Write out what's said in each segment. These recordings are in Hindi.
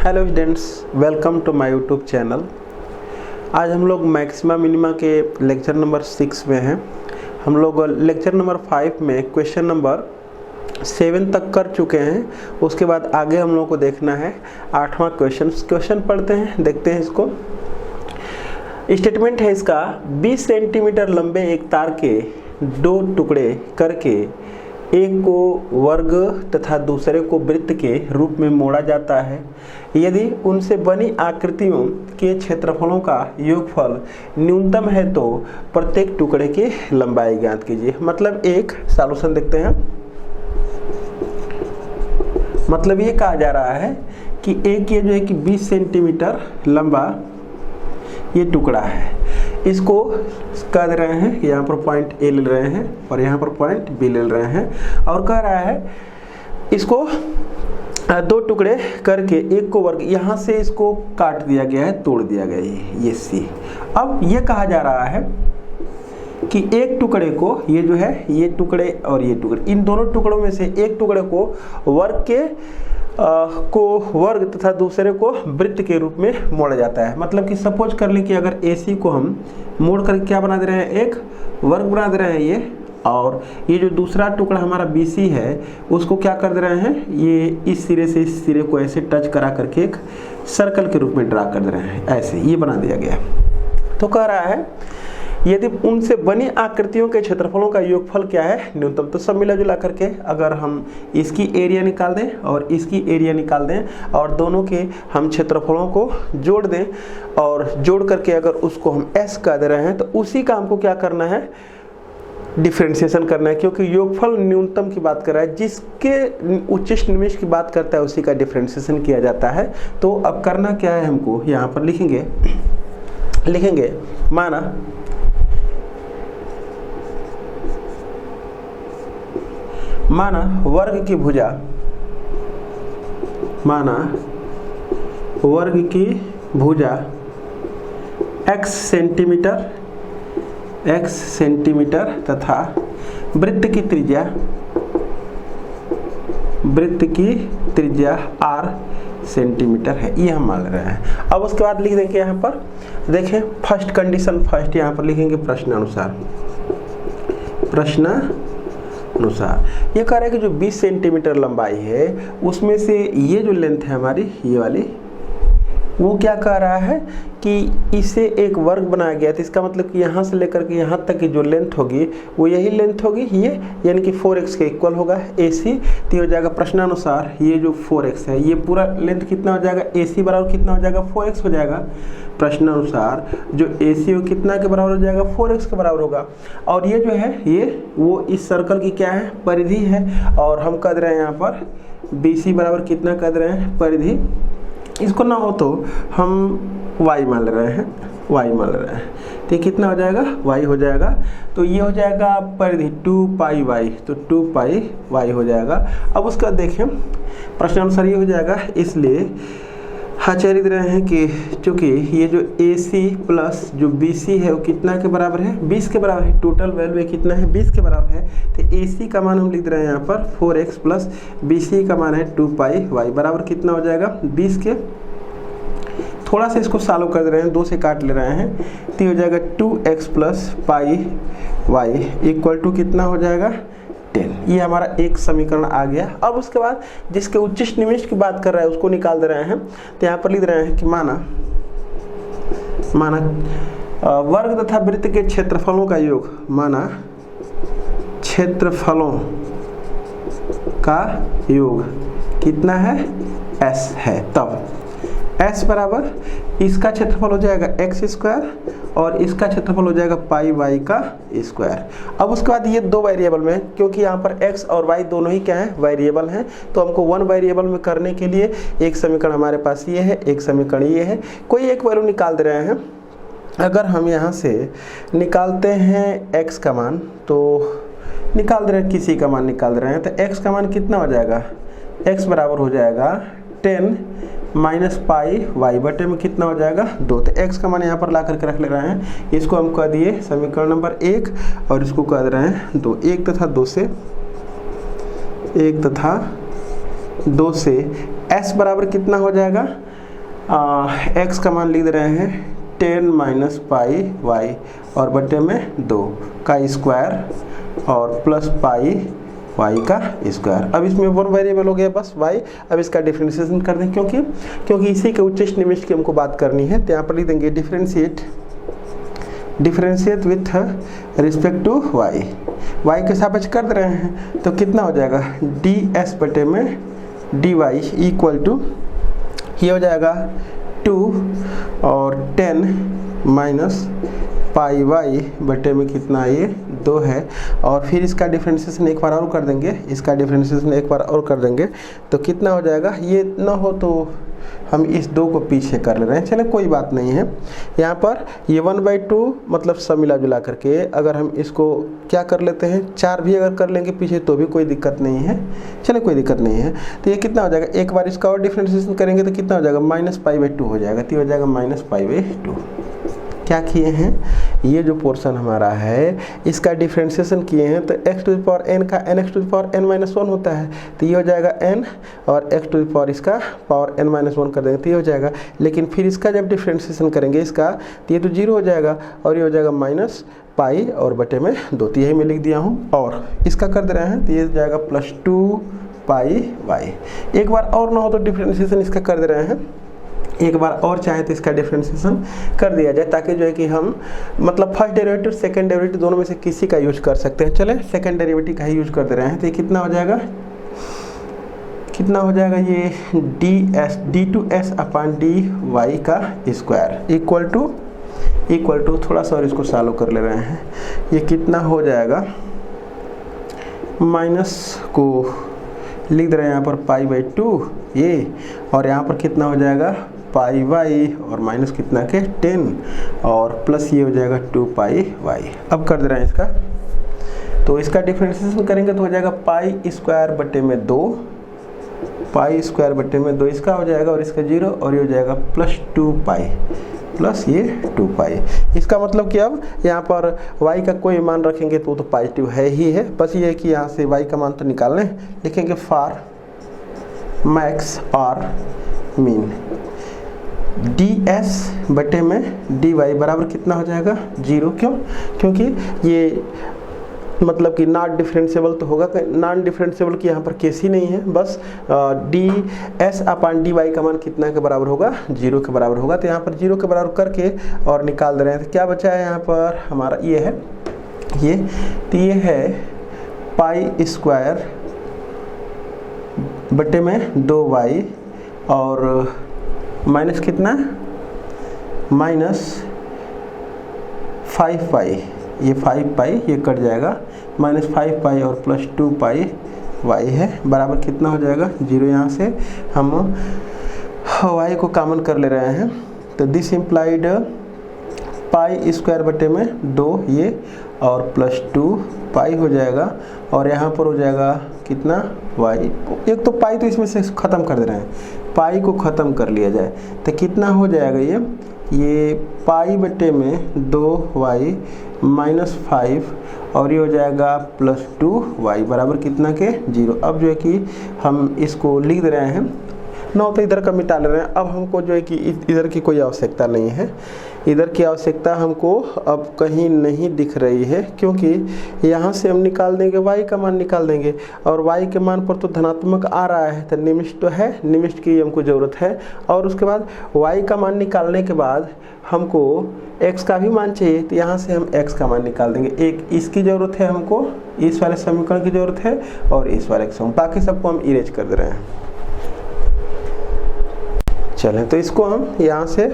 Hello students, welcome to my YouTube channel. आज हम लोग मैक्सिमा मिनिमा के लेक्चर नंबर 6 में हैं। हम लोग लेक्चर नंबर 5 में क्वेश्चन नंबर 7 तक कर चुके हैं। उसके बाद आगे हम लोग को देखना है 8वां क्वेश्चन पढ़ते हैं, देखते हैं इसको। स्टेटमेंट है इसका, 20 सेंटीमीटर लंबे एक तार के 2 टुकड़े करके एक को वर्ग तथा दूसरे को वृत्त के रूप में मोड़ा जाता है। यदि उनसे बनी आकृतियों के क्षेत्रफलों का योगफल न्यूनतम है तो प्रत्येक टुकड़े की लंबाई ज्ञात कीजिए। मतलब एक सॉल्यूशन देखते हैं। मतलब ये कहा जा रहा है कि एक ये जो है कि 20 सेंटीमीटर लंबा ये टुकड़ा है, इसको कह दे रहे हैं कि यहाँ पर पॉइंट ए ले रहे हैं और यहाँ पर पॉइंट बी ले रहे हैं, और कह रहा है इसको 2 टुकड़े करके एक को वर्ग, यहाँ से इसको काट दिया गया है, तोड़ दिया गया है, ये सी। अब ये कहा जा रहा है कि एक टुकड़े को, ये जो है ये टुकड़े और ये टुकड़े, इन दोनों टुकड़ों में से एक टुकड़े को वर्ग तथा दूसरे को वृत्त के रूप में मोड़ा जाता है। मतलब कि सपोज कर लें कि अगर AC को हम मोड़ करके क्या बना दे रहे हैं, एक वर्ग बना दे रहे हैं ये, और ये जो दूसरा टुकड़ा हमारा BC है उसको क्या कर दे रहे हैं, ये इस सिरे से इस सिरे को ऐसे टच करा करके एक सर्कल के रूप में ड्रा कर दे रहे हैं, ऐसे ये बना दिया गया। तो कह रहा है यदि उनसे बनी आकृतियों के क्षेत्रफलों का योगफल क्या है, न्यूनतम। तो सब मिला जुला करके अगर हम इसकी एरिया निकाल दें और इसकी एरिया निकाल दें और दोनों के हम क्षेत्रफलों को जोड़ दें और जोड़ करके अगर उसको हम S कह दे रहे हैं तो उसी का हमको क्या करना है, डिफरेंशिएशन करना है, क्योंकि योगफल न्यूनतम की बात कर रहा है, जिसके उच्चिष्ट निमिष की बात करता है उसी का डिफरेंशिएशन किया जाता है। तो अब करना क्या है, हमको यहाँ पर लिखेंगे माना वर्ग की भुजा x सेंटीमीटर तथा वृत्त की त्रिज्या r सेंटीमीटर है, ये हम मान रहे हैं। अब उसके बाद लिख देंगे यहाँ पर, देखें फर्स्ट कंडीशन, फर्स्ट यहाँ पर लिखेंगे प्रश्नानुसार। ये कह रहा है कि जो 20 सेंटीमीटर लंबाई है उसमें से ये जो लेंथ है हमारी, ये वाली, वो क्या कह रहा है कि इसे एक वर्ग बनाया गया। तो इसका मतलब कि यहाँ से लेकर के यहाँ तक की जो लेंथ होगी वो यही लेंथ होगी, ये यानी कि 4x के इक्वल होगा AC। तो हो जाएगा प्रश्नानुसार ये जो 4x है, ये पूरा लेंथ कितना हो जाएगा, AC बराबर कितना हो जाएगा, 4x हो जाएगा। प्रश्नानुसार जो AC हो कितना के बराबर हो जाएगा, 4x के बराबर होगा। और ये जो है ये वो इस सर्कल की क्या है, परिधि है, और हम कह रहे हैं यहाँ पर BC बराबर कितना कह रहे हैं, परिधि। इसको ना हो तो हम y मान रहे हैं, तो कितना हो जाएगा, y हो जाएगा। तो ये हो जाएगा परिधि 2 पाई y, तो 2 पाई y हो जाएगा। अब उसका देखें प्रश्नानुसार ये हो जाएगा, इसलिए आचार्य दे रहे हैं कि चूँकि ये जो AC प्लस जो BC है वो कितना के बराबर है, 20 के बराबर है। टोटल वैल्यू कितना है, 20 के बराबर है। तो AC का मान हम लिख रहे हैं यहाँ पर 4x प्लस BC का मान है 2 पाई y बराबर कितना हो जाएगा, 20 के। थोड़ा सा इसको सॉल्व कर दे रहे हैं, 2 से काट ले रहे हैं, तो हो जाएगा 2x plus pi y equal to कितना हो जाएगा, 10। ये हमारा एक समीकरण आ गया। अब उसके बाद जिसके उच्चिष्ट निमिष की बात कर रहा है उसको निकाल दे रहे हैं। तो यहाँ पर लिख रहे हैं कि माना वर्ग तथा वृत्त के क्षेत्रफलों का योग, माना क्षेत्रफलों का योग कितना है, S है। तब S बराबर इसका क्षेत्रफल हो जाएगा x² और इसका क्षेत्रफल हो जाएगा पाई y का स्क्वायर। अब उसके बाद ये 2 वेरिएबल में, क्योंकि यहाँ पर x और y दोनों ही क्या है, वेरिएबल हैं, तो हमको 1 वेरिएबल में करने के लिए एक समीकरण हमारे पास ये है, एक समीकरण ये है, कोई एक वैल्यू निकाल दे रहे हैं। अगर हम यहाँ से निकालते हैं x का मान, तो निकाल दे रहे हैं, किसी का मान निकाल दे रहे हैं, तो x का मान कितना हो जाएगा, x बराबर हो जाएगा 10 माइनस पाई y बटे में कितना हो जाएगा, 2। तो x का मान यहाँ पर ला करके रख ले रहे हैं। इसको हम कह दिए समीकरण नंबर 1 और इसको कह दे रहे हैं 2। 1 तथा 2 से s बराबर कितना हो जाएगा, x का मान लिख रहे हैं 10 माइनस पाई y और बटे में 2 का स्क्वायर और प्लस पाई y का स्क्वायर। अब इसमें वन वेरिएबल हो गया बस y। अब इसका डिफरेंशिएशन कर दें क्योंकि इसी के उच्चष्ट निमिष्ट की हमको बात करनी है, तो यहाँ पर लिख देंगे differentiate with respect to y के सापेक्ष कर दे रहे हैं, तो कितना हो जाएगा ds बटे में dy इक्वल टू ये हो जाएगा 2 और 10 माइनस पाई y बटे में कितना ये 2 है। और फिर इसका डिफरेंशिएशन एक बार और कर देंगे, तो कितना हो जाएगा, ये ना हो तो हम इस 2 को पीछे कर ले रहे हैं, चले कोई बात नहीं है। यहाँ पर ये 1/2 मतलब सब मिला जुला करके अगर हम इसको क्या कर लेते हैं 4 भी अगर कर लेंगे पीछे तो भी कोई दिक्कत नहीं है, चले कोई दिक्कत नहीं है। तो ये कितना हो जाएगा, एक बार इसका और डिफरेंशिएशन करेंगे तो कितना हो जाएगा -π/2 हो जाएगा, तो हो जाएगा -π/2। क्या किए हैं, ये जो पोर्शन हमारा है इसका डिफरेंशिएशन किए हैं, तो x⁴n का nx⁴n-1 होता है, तो ये हो जाएगा n और x⁴ इसका पावर n-1 कर देंगे तो ये हो जाएगा। लेकिन फिर इसका जब डिफरेंशिएशन करेंगे इसका तो ये तो 0 हो जाएगा और ये हो जाएगा -π और बटे में 2, तो यही मैं लिख दिया हूँ। और इसका कर दे रहे हैं तो ये हो जाएगा +2πy। एक बार और ना हो तो डिफरेंशिएशन इसका कर दे रहे हैं, एक बार और चाहे तो इसका डिफरेंशिएशन कर दिया जाए, ताकि जो है कि हम मतलब फर्स्ट डेरिवेटिव सेकंड डेरिवेटिव दोनों में से किसी का यूज कर सकते हैं। चले सेकंड डेरिवेटिव का ही यूज कर दे रहे हैं, तो ये कितना हो जाएगा ये d2s अपॉन dy का स्क्वायर इक्वल टू थोड़ा सा और इसको सॉल्व कर ले रहे हैं, ये कितना हो जाएगा, माइनस को लिख दे रहे हैं यहाँ पर π/2 ये, और यहाँ पर कितना हो जाएगा πy और माइनस कितना के 10 और प्लस ये हो जाएगा 2πy। अब कर दे रहे हैं इसका, तो इसका डिफरेंशिएशन करेंगे तो हो जाएगा π² बटे में 2 इसका हो जाएगा और इसका 0 और ये हो जाएगा +2π प्लस ये 2π। इसका मतलब कि अब यहाँ पर y का कोई मान रखेंगे तो वो तो पॉजिटिव है ही है, बस ये है कि यहाँ से y का मान तो निकाल लें, लिखेंगे फॉर मैक्स और मीन ds बटे में dy बराबर कितना हो जाएगा 0। क्योंकि ये मतलब कि नॉट डिफरेंशिएबल तो होगा, नॉन डिफरेंशिएबल की यहाँ पर केस ही नहीं है, बस ds अपॉन dy का मान कितना के बराबर होगा 0 के बराबर होगा। तो यहाँ पर 0 के बराबर करके और निकाल दे रहे हैं, तो क्या बचा है यहाँ पर हमारा ये है तो ये है π² बटे में 2y और माइनस कितना -5π, ये 5π ये कट जाएगा, -5π और +2πy है बराबर कितना हो जाएगा 0। यहाँ से हम y को कॉमन कर ले रहे हैं, तो दिस इम्प्लाइड π² बटे में 2 ये और +2π हो जाएगा और यहाँ पर हो जाएगा कितना y, एक तो पाई तो इसमें से ख़त्म कर दे रहे हैं, पाई को ख़त्म कर लिया जाए तो कितना हो जाएगा ये पाई बटे में 2y -5 और ये हो जाएगा +2y बराबर कितना के 0। अब जो है कि हम इसको लिख दे रहे हैं, ना तो इधर का मिटा ले रहे हैं। अब हमको जो है कि इधर की कोई आवश्यकता नहीं है, इधर की आवश्यकता हमको अब कहीं नहीं दिख रही है, क्योंकि यहाँ से हम निकाल देंगे y का मान निकाल देंगे और y के मान पर तो धनात्मक आ रहा है, तो निमिष्ट तो है, निमिष्ट की हमको ज़रूरत है। और उसके बाद y का मान निकालने के बाद हमको x का भी मान चाहिए, तो यहाँ से हम x का मान निकाल देंगे। एक इसकी ज़रूरत है हमको, इस वाले समीकरण की ज़रूरत है और इस वाले की, बाकी सबको हम इरेज कर दे रहे हैं। चलें तो इसको हम यहाँ से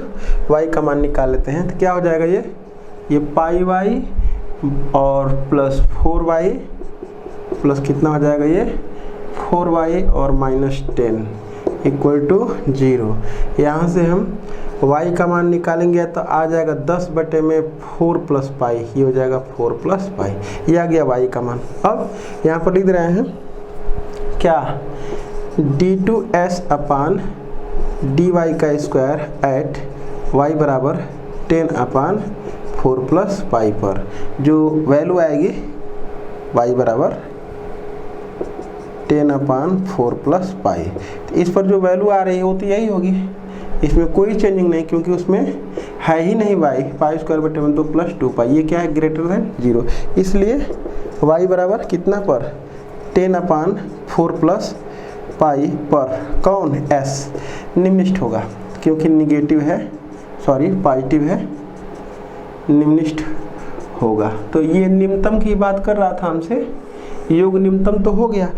y का मान निकाल लेते हैं, तो क्या हो जाएगा ये पाई y और +4y प्लस कितना हो जाएगा ये 4y और -10 इक्वल टू 0। यहाँ से हम y का मान निकालेंगे तो आ जाएगा 10 बटे में 4 + पाई, ये हो जाएगा 4 + पाई, ये आ गया y का मान। अब यहाँ पर लिख रहे हैं क्या d2s अपॉन dy का स्क्वायर एट y बराबर 10/4 + पाई पर जो वैल्यू आएगी y बराबर 10/4 + पाई, तो इस पर जो वैल्यू आ रही है वो तो यही होगी, इसमें कोई चेंजिंग नहीं, क्योंकि उसमें है ही नहीं y, पाई स्क्वायर बटे में 2 प्लस 2 ये क्या है, ग्रेटर देन 0, इसलिए y बराबर कितना पर 10/4 प्लस पाई पर कौन s निम्नलिखित होगा, क्योंकि निगेटिव है, सॉरी पॉजिटिव है, निम्नलिखित होगा। तो ये निम्नतम की बात कर रहा था हमसे, योग निम्नतम तो हो गया।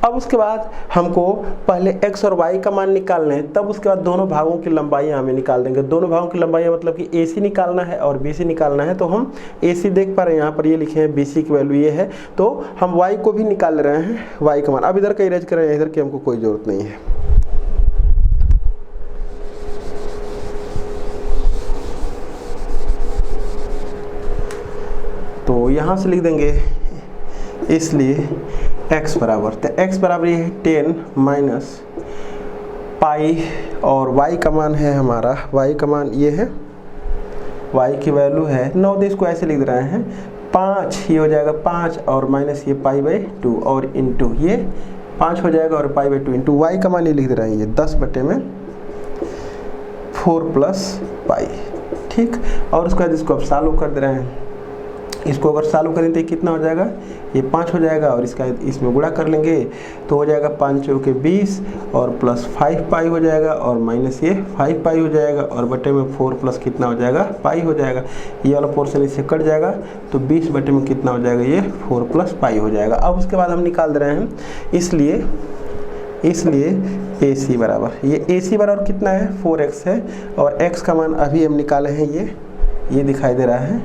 अब उसके बाद हमको पहले x और y का मान निकालना है, तब उसके बाद दोनों भागों की लंबाई हमें निकाल देंगे। दोनों भागों की लंबाई मतलब कि AC निकालना है और BC निकालना है। तो हम AC देख पा रहे हैं, यहाँ पर ये लिखे हैं BC की वैल्यू ये है, तो हम y को भी निकाल रहे हैं, y का मान। अब इधर का इरेज करें, इधर की हमको कोई जरूरत नहीं है। तो यहाँ से लिख देंगे, इसलिए x बराबर, तो x बराबर ये है 10 माइनस पाई, और y का मान है हमारा, y का मान ये है, y की वैल्यू है 9, तो इसको ऐसे लिख रहे हैं 5, ये हो जाएगा 5 और माइनस ये पाई बाई 2 और इंटू ये 5 हो जाएगा और पाई बाई 2 इंटू y का मान ये लिख दे रहे हैं, ये 10 बटे में 4 प्लस पाई, ठीक। और उसके बाद इसको अब सॉल्व कर दे रहे हैं, इसको अगर सॉल्व करें तो कितना हो जाएगा, ये 5 हो जाएगा और इसका इसमें गुणा कर लेंगे तो हो जाएगा 5 चौके 20 और प्लस 5 पाई हो जाएगा और माइनस ये 5 पाई हो जाएगा और बटे में 4 प्लस कितना हो जाएगा, पाई हो जाएगा। ये वाला पोर्शन इससे कट जाएगा तो 20 बटे में कितना हो जाएगा, ये 4 प्लस पाई हो जाएगा। अब उसके बाद हम निकाल दे रहे हैं, इसलिए AC बराबर, ये AC बराबर कितना है, 4x है, और x का मान अभी हम निकाले हैं, ये दिखाई दे रहा है,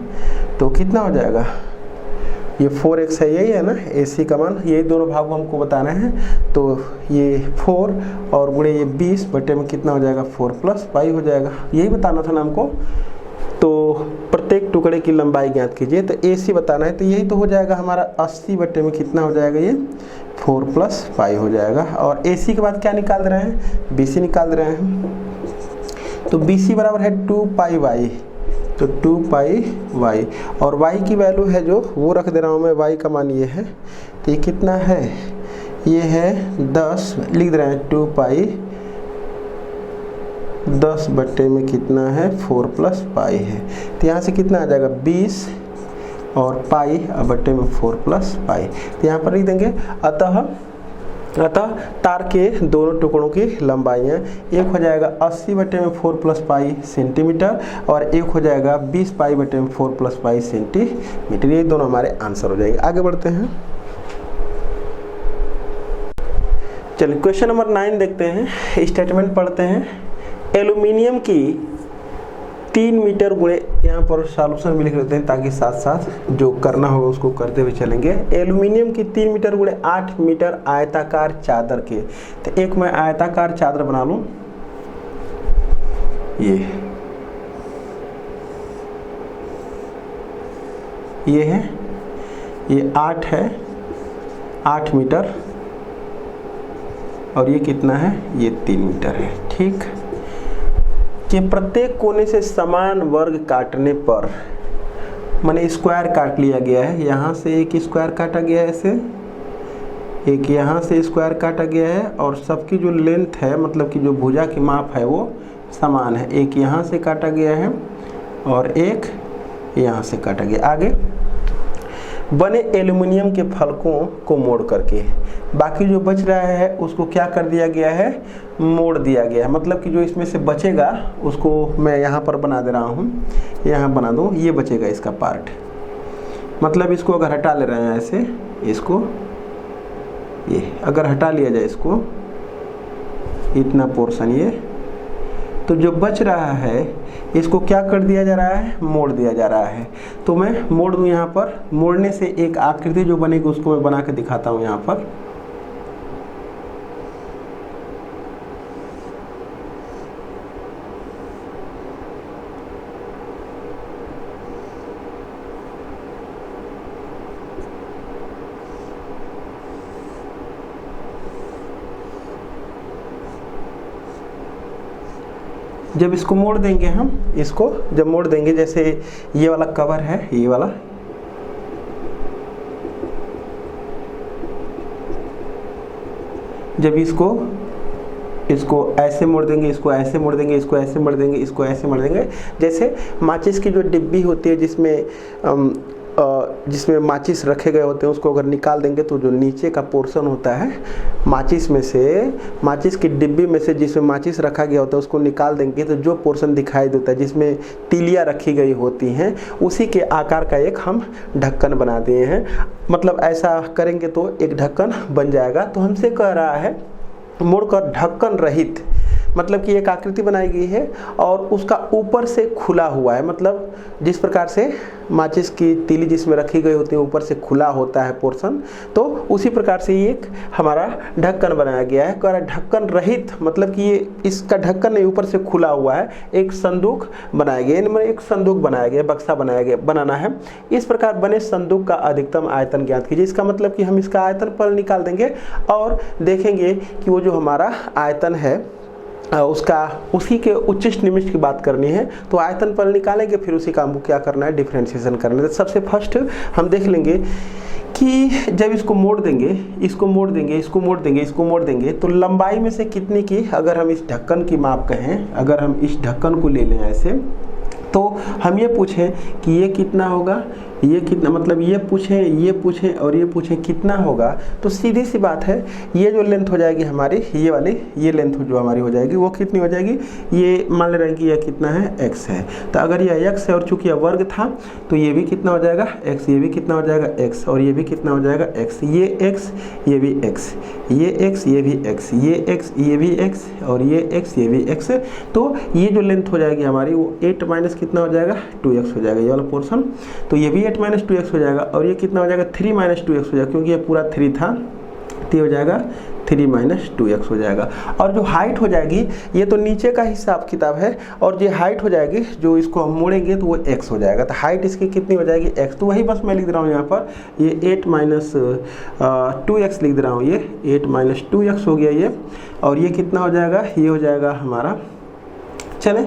तो कितना हो जाएगा, ये 4x है, यही है ना AC का मान, यही दोनों भाग हमको बताना है। तो ये 4 और गुणे ये 20 बटे में कितना हो जाएगा, 4 प्लस पाई हो जाएगा, यही बताना था ना हमको। तो प्रत्येक टुकड़े की लंबाई ज्ञात कीजिए, तो AC बताना है, तो यही तो हो जाएगा हमारा 80 बटे में कितना हो जाएगा, ये 4 प्लस पाई हो जाएगा। और AC के बाद क्या निकाल रहे हैं, BC निकाल रहे हैं। तो BC बराबर है 2 पाई y, तो 2 पाई y, और y की वैल्यू है जो वो रख दे रहा हूँ मैं, y का मान ये है, तो ये कितना है, ये है 10, लिख दे रहे हैं 2 पाई 10 बटे में कितना है, 4 प्लस पाई है, तो यहाँ से कितना आ जाएगा 20 और पाई बटे में 4 प्लस पाई, तो यहाँ पर लिख देंगे। अतः तार के दोनों टुकड़ों की लंबाइयाँ, एक हो जाएगा 80 बटे में 4 प्लस पाई सेंटीमीटर और एक हो जाएगा 20 पाई बटे में 4 प्लस पाई सेंटीमीटर, ये दोनों हमारे आंसर हो जाएंगे। आगे बढ़ते हैं, चलिए क्वेश्चन नंबर 9 देखते हैं, स्टेटमेंट पढ़ते हैं। एल्यूमिनियम की 3 मीटर गुणे, यहाँ पर सॉल्यूशन भी लिख लेते हैं ताकि साथ साथ जो करना होगा उसको करते हुए चलेंगे। एल्यूमिनियम की 3 मीटर गुणे 8 मीटर आयताकार चादर के, तो एक मैं आयताकार चादर बना लूं, ये है, ये 8 है, 8 मीटर, और ये कितना है, ये 3 मीटर है, ठीक। कि प्रत्येक कोने से समान वर्ग काटने पर, माने स्क्वायर काट लिया गया है, यहाँ से एक स्क्वायर काटा गया है, ऐसे एक यहाँ से स्क्वायर काटा गया है, और सबकी जो लेंथ है मतलब कि जो भुजा की माप है वो समान है, एक यहाँ से काटा गया है और एक यहाँ से काटा गया। आगे बने एल्युमिनियम के फलकों को मोड़ करके, बाकी जो बच रहा है उसको क्या कर दिया गया है, मोड़ दिया गया है, मतलब कि जो इसमें से बचेगा उसको मैं यहाँ पर बना दे रहा हूँ, यहाँ बना दूँ, ये बचेगा इसका पार्ट, मतलब इसको अगर हटा ले रहे हैं ऐसे, इसको ये अगर हटा लिया जाए इसको, इतना पोर्शन ये, तो जो बच रहा है इसको क्या कर दिया जा रहा है, मोड़ दिया जा रहा है। तो मैं मोड़ दूँ, यहाँ पर मोड़ने से एक आकृति जो बनेगी उसको मैं बना के दिखाता हूँ यहाँ पर। जब इसको मोड़ देंगे हम, इसको जब मोड़ देंगे, जैसे ये वाला कवर है, ये वाला, जब इसको इसको ऐसे मोड़ देंगे, इसको ऐसे मोड़ देंगे, इसको ऐसे मोड़ देंगे, इसको ऐसे मोड़ देंगे। जैसे माचिस की जो डिब्बी होती है जिसमें माचिस रखे गए होते हैं, उसको अगर निकाल देंगे तो जो नीचे का पोर्शन होता है माचिस में से, माचिस की डिब्बी में से जिसमें माचिस रखा गया होता है उसको निकाल देंगे तो जो पोर्शन दिखाई देता है जिसमें तीलियाँ रखी गई होती हैं, उसी के आकार का एक हम ढक्कन बना दिए हैं। मतलब ऐसा करेंगे तो एक ढक्कन बन जाएगा। तो हमसे कह रहा है मोड़कर ढक्कन रहित, मतलब कि एक आकृति बनाई गई है और उसका ऊपर से खुला हुआ है। मतलब जिस प्रकार से माचिस की तीली जिसमें रखी गई होती है ऊपर से खुला होता है पोर्शन, तो उसी प्रकार से ये एक हमारा ढक्कन बनाया गया है। कह रहा ढक्कन रहित, मतलब कि ये इसका ढक्कन नहीं, ऊपर से खुला हुआ है, एक संदूक बनाया गया, इनमें एक संदूक बनाया गया, बक्सा बनाना है। इस प्रकार बने संदूक का अधिकतम आयतन ज्ञात कीजिए। इसका मतलब कि हम इसका आयतन फल निकाल देंगे और देखेंगे कि वो जो हमारा आयतन है उसी के उच्चिष्ट निमिष्ट की बात करनी है तो आयतन फल निकालेंगे, फिर उसी का हमको क्या करना है, डिफरेंशिएशन करना है। तो सबसे फर्स्ट हम देख लेंगे कि जब इसको मोड़ देंगे, इसको मोड़ देंगे, इसको मोड़ देंगे, इसको मोड़ देंगे तो लंबाई में से कितनी की, अगर हम इस ढक्कन की माप कहें, अगर हम इस ढक्कन को ले लें ऐसे, तो हम ये पूछें कि ये कितना होगा, ये कितना, मतलब ये पूछें और ये पूछें कितना होगा, तो सीधी सी बात है ये जो लेंथ हो जाएगी हमारी, ये वाली ये लेंथ जो हमारी हो जाएगी वो कितनी हो जाएगी, ये मान ले रहे हैं कि यह कितना है, x है। तो अगर यह x है और चूंकि यह वर्ग था तो ये भी कितना हो जाएगा x, ये भी कितना हो जाएगा x, और ये भी कितना हो जाएगा x, ये x, ये भी x, ये x, ये भी x, ये x, ये भी x, और ये x, ये भी x। तो ये जो लेंथ हो जाएगी हमारी वो 8 माइनस कितना हो जाएगा, 2x हो जाएगा ये वाला पोर्शन। तो ये भी 8 माइनस 2x हो जाएगा और ये कितना हो जाएगा, 3 माइनस 2x हो जाएगा, क्योंकि ये पूरा 3 था, तो ये हो जाएगा 3 माइनस 2x हो जाएगा। और जो हाइट हो जाएगी, ये तो नीचे का हिसाब किताब है, और जो हाइट हो जाएगी जो इसको हम मोड़ेंगे तो वो x हो जाएगा। तो हाइट इसकी कितनी हो जाएगी, x। तो वही बस मैं लिख रहा हूँ यहाँ पर, ये 8 माइनस 2x लिख रहा हूँ, ये 8 माइनस 2x हो गया ये, और ये कितना हो जाएगा, ये हो जाएगा हमारा, चले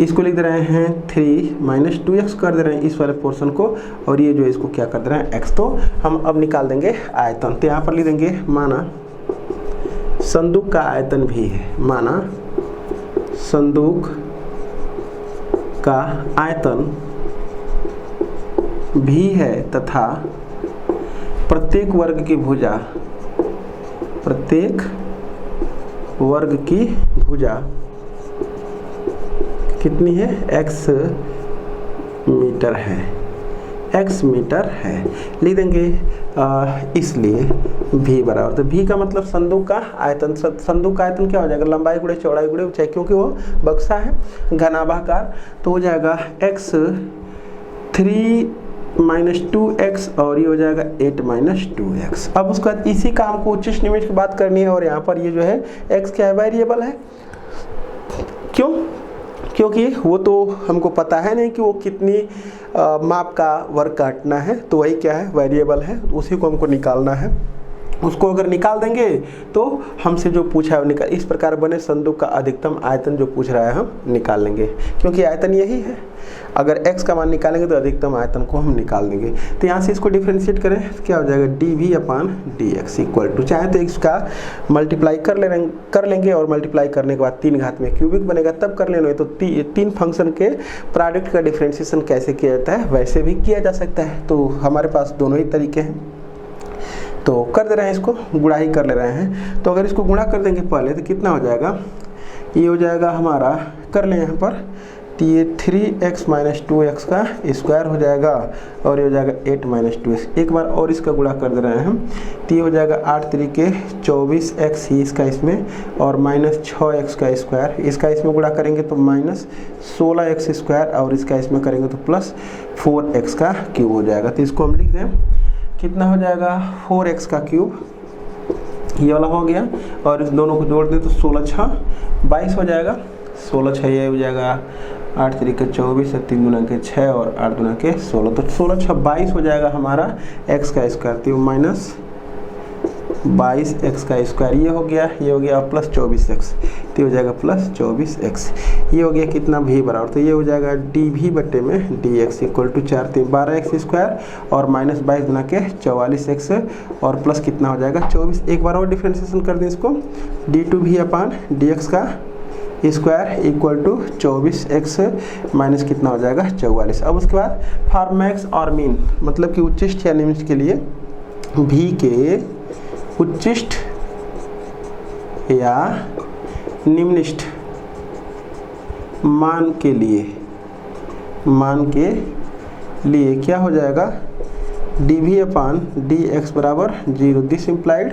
इसको लिख दे रहे हैं 3 माइनस 2x कर दे रहे हैं इस वाले पोर्शन को, और ये जो इसको क्या कर दे रहे हैं, x। तो हम अब निकाल देंगे आयतन। तो यहाँ पर लिख देंगे माना संदूक का आयतन भी है, माना संदूक का आयतन भी है तथा प्रत्येक वर्ग की भुजा, प्रत्येक वर्ग की भुजा कितनी है, x मीटर है, x मीटर है। लिख देंगे इसलिए v बराबर, तो v का मतलब संदूक का आयतन, संदूक का आयतन क्या हो जाएगा, लंबाई गुणे चौड़ाई गुणे ऊंचाई, क्योंकि वो बक्सा है घनाभाकार, तो हो जाएगा x 3 माइनस 2x और ये हो जाएगा 8 माइनस 2x। अब उसके बाद इसी काम को उच्चिष्ट निमिष्ट की बात करनी है, और यहाँ पर ये जो है x क्या है, वेरिएबल है। क्यों, क्योंकि वो तो हमको पता है नहीं कि वो कितनी माप का वर्ग काटना है, तो वही क्या है, वेरिएबल है, उसी को हमको निकालना है। उसको अगर निकाल देंगे तो हमसे जो पूछा है वो निकाल, इस प्रकार बने संदूक का अधिकतम आयतन जो पूछ रहा है हम निकाल लेंगे, क्योंकि आयतन यही है। अगर x का मान निकालेंगे तो अधिकतम आयतन को हम निकाल देंगे। तो यहाँ से इसको डिफ्रेंशिएट करें तो क्या हो जाएगा, dv/dx इक्वल टू, चाहे तो इसका मल्टीप्लाई कर लेंगे और मल्टीप्लाई करने के बाद 3 घात में क्यूबिक बनेगा तब कर लेना, तो 3 फंक्शन के प्रोडक्ट का डिफ्रेंशिएशन कैसे किया जाता है वैसे भी किया जा सकता है। तो हमारे पास दोनों ही तरीके हैं, तो कर दे रहे हैं, इसको गुणा ही कर ले रहे हैं। तो अगर इसको गुणा कर देंगे पहले तो कितना हो जाएगा, ये हो जाएगा हमारा, कर लें यहाँ पर, तो ये 3x माइनस 2x का स्क्वायर हो जाएगा और ये हो जाएगा 8 माइनस 2x। एक बार और इसका गुणा कर दे रहे हैं हम, तो ये हो जाएगा 8 तरीके 24x ही इसका इसमें, और माइनस 6x का स्क्वायर, इसका इसमें गुणा करेंगे तो माइनस 16x स्क्वायर, और इसका इसमें करेंगे तो प्लस 4x का क्यूब हो जाएगा। तो इसको हम लिख दें, कितना हो जाएगा, 4x का क्यूब, ये वाला हो गया, और इस दोनों को जोड़ दें तो 16 6 22 हो जाएगा, 16 6 ये हो जाएगा 8 तरीके 24 है, 3 गुना के 6 और 8 गुना के 16, तो 16 6 22 हो जाएगा हमारा x का स्क्वायर। तो माइनस 22x का स्क्वायर, ये हो गया प्लस 24x, तो हो जाएगा प्लस 24x। ये हो गया कितना v बराबर, तो ये हो जाएगा dv बटे में dx equal to 4 3 12x square और माइनस 22 गुना के 44x और प्लस कितना हो जाएगा 24। एक बार और डिफ्रेंशिएशन कर दें इसको, d2v अपान dx का square equal to 24x minus कितना हो जाएगा 44। अब उसके बाद फॉर मैक्स और मीन, मतलब कि उच्चिष्ट या निम्नलिखित के लिए v के उच्चिष्ट या निम्नलिखित मान के लिए क्या हो जाएगा dv अपान dx बराबर 0। दिस इम्प्लाइड,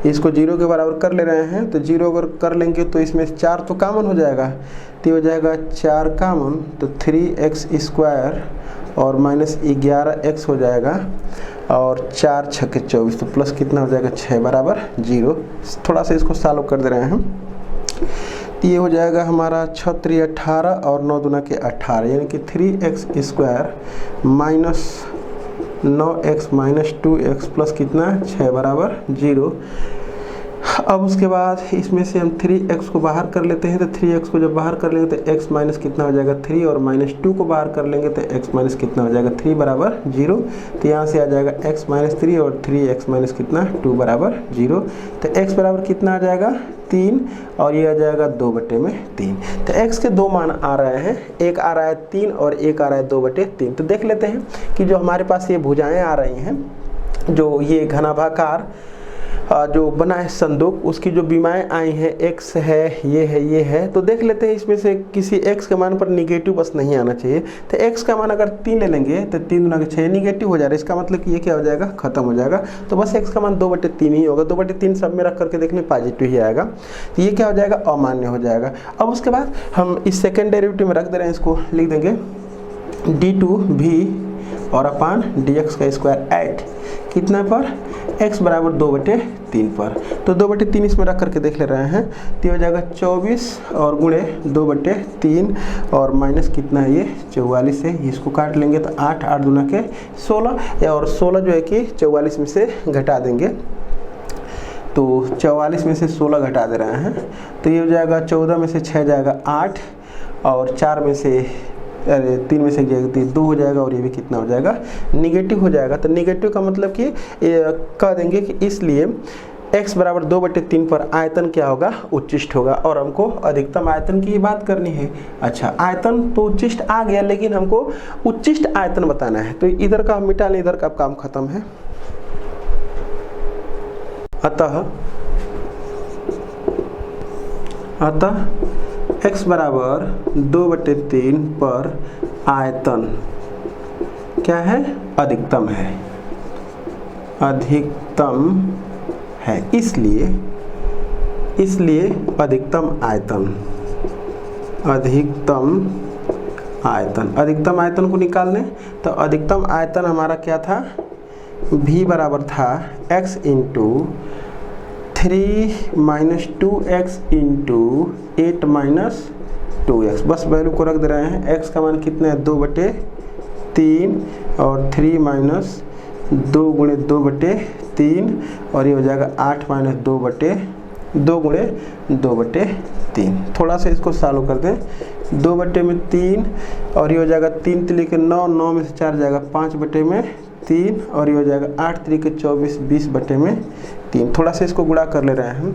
इसको 0 के बराबर कर ले रहे हैं, तो 0 अगर कर लेंगे तो इसमें 4 तो कॉमन हो जाएगा, तो हो जाएगा 4 कॉमन, तो 3x स्क्वायर और माइनस 11x हो जाएगा और 4 छक्के 24, तो प्लस कितना हो जाएगा 6 बराबर 0। थोड़ा सा इसको सॉल्व कर दे रहे हैं, तो ये हो जाएगा हमारा 6 3 18 और 9 दूना के 18, यानी कि 3x square minus 9x minus 2x plus कितना 6 बराबर 0। अब उसके बाद इसमें से हम 3x को बाहर कर लेते हैं, तो 3x को जब बाहर कर लेंगे तो x माइनस कितना हो जाएगा 3 और माइनस 2 को बाहर कर लेंगे तो x माइनस कितना हो जाएगा 3 बराबर 0। तो यहाँ से आ जाएगा x माइनस 3 और 3x माइनस कितना 2 बराबर 0। तो x बराबर कितना आ जाएगा 3 और ये आ जाएगा 2 बटे में 3। तो x के दो मान आ रहे हैं, एक आ रहा है 3 और एक आ रहा है 2 बटे 3। तो देख लेते हैं कि जो हमारे पास ये भुजाएँ आ रही हैं, जो ये घनाभाकार जो बना है संदूक, उसकी जो बीमाएं आई हैं x है, ये है, तो देख लेते हैं इसमें से किसी x के मान पर निगेटिव बस नहीं आना चाहिए। तो x का मान अगर 3 ले लेंगे तो 3 गुना के 6 निगेटिव हो जा रहा है, इसका मतलब कि ये क्या हो जाएगा खत्म हो जाएगा। तो बस x का मान 2 बटे 3 ही होगा, 2 बटे 3 सब में रख करके देखने पॉजिटिव ही आएगा, तो ये क्या हो जाएगा अमान्य हो जाएगा। अब उसके बाद हम इस सेकेंड डेरिवेटिव में रख दे रहे हैं, इसको लिख देंगे d2v और अपान dx का स्क्वायर ऐट कितना पर x बराबर 2 बटे 3 पर, तो 2 बटे 3 इसमें रख करके देख ले रहे हैं, तो हो जाएगा 24 और गुणे 2 बटे 3 और माइनस कितना है ये 44 है, इसको काट लेंगे तो 8 8 दूना के 16 और 16 जो है कि 44 में से घटा देंगे, तो 44 में से 16 घटा दे रहे हैं, तो ये हो जाएगा 14 में से 6 जाएगा 8 और 4 में से 3 में से जाएगा 2 हो जाएगा और ये भी कितना हो जाएगा निगेटिव हो जाएगा। तो निगेटिव का मतलब कि कह देंगे कि इसलिए x बराबर 2 बटे 3 पर आयतन क्या होगा उच्चिष्ट होगा, और हमको अधिकतम आयतन की ही बात करनी है। अच्छा, आयतन तो उच्चिष्ट आ गया, लेकिन हमको उच्चिष्ट आयतन बताना है, तो इधर का हम मिटा लें, इधर का काम खत्म है। अतः x बराबर 2 बटे 3 पर आयतन क्या है अधिकतम है, इसलिए अधिकतम आयतन को निकालने, तो अधिकतम आयतन हमारा क्या था v बराबर था x into 3 minus 2x into 8 minus 2x, बस वैल्यू को रख दे रहे हैं। x का मान कितना है 2 बटे 3 और 3 माइनस 2 गुणे 2 बटे 3 और ये हो जाएगा 8 माइनस 2 बटे 2 गुणे 2 बटे 3। थोड़ा सा इसको सॉल्व कर दें, 2 बटे में 3 और ये हो जाएगा 3 3 के 9, 9 में से 4 जाएगा 5 बटे में 3 और ये हो जाएगा 8 3 के 24 20 बटे में 3। थोड़ा सा इसको गुणा कर ले रहे हैं हम,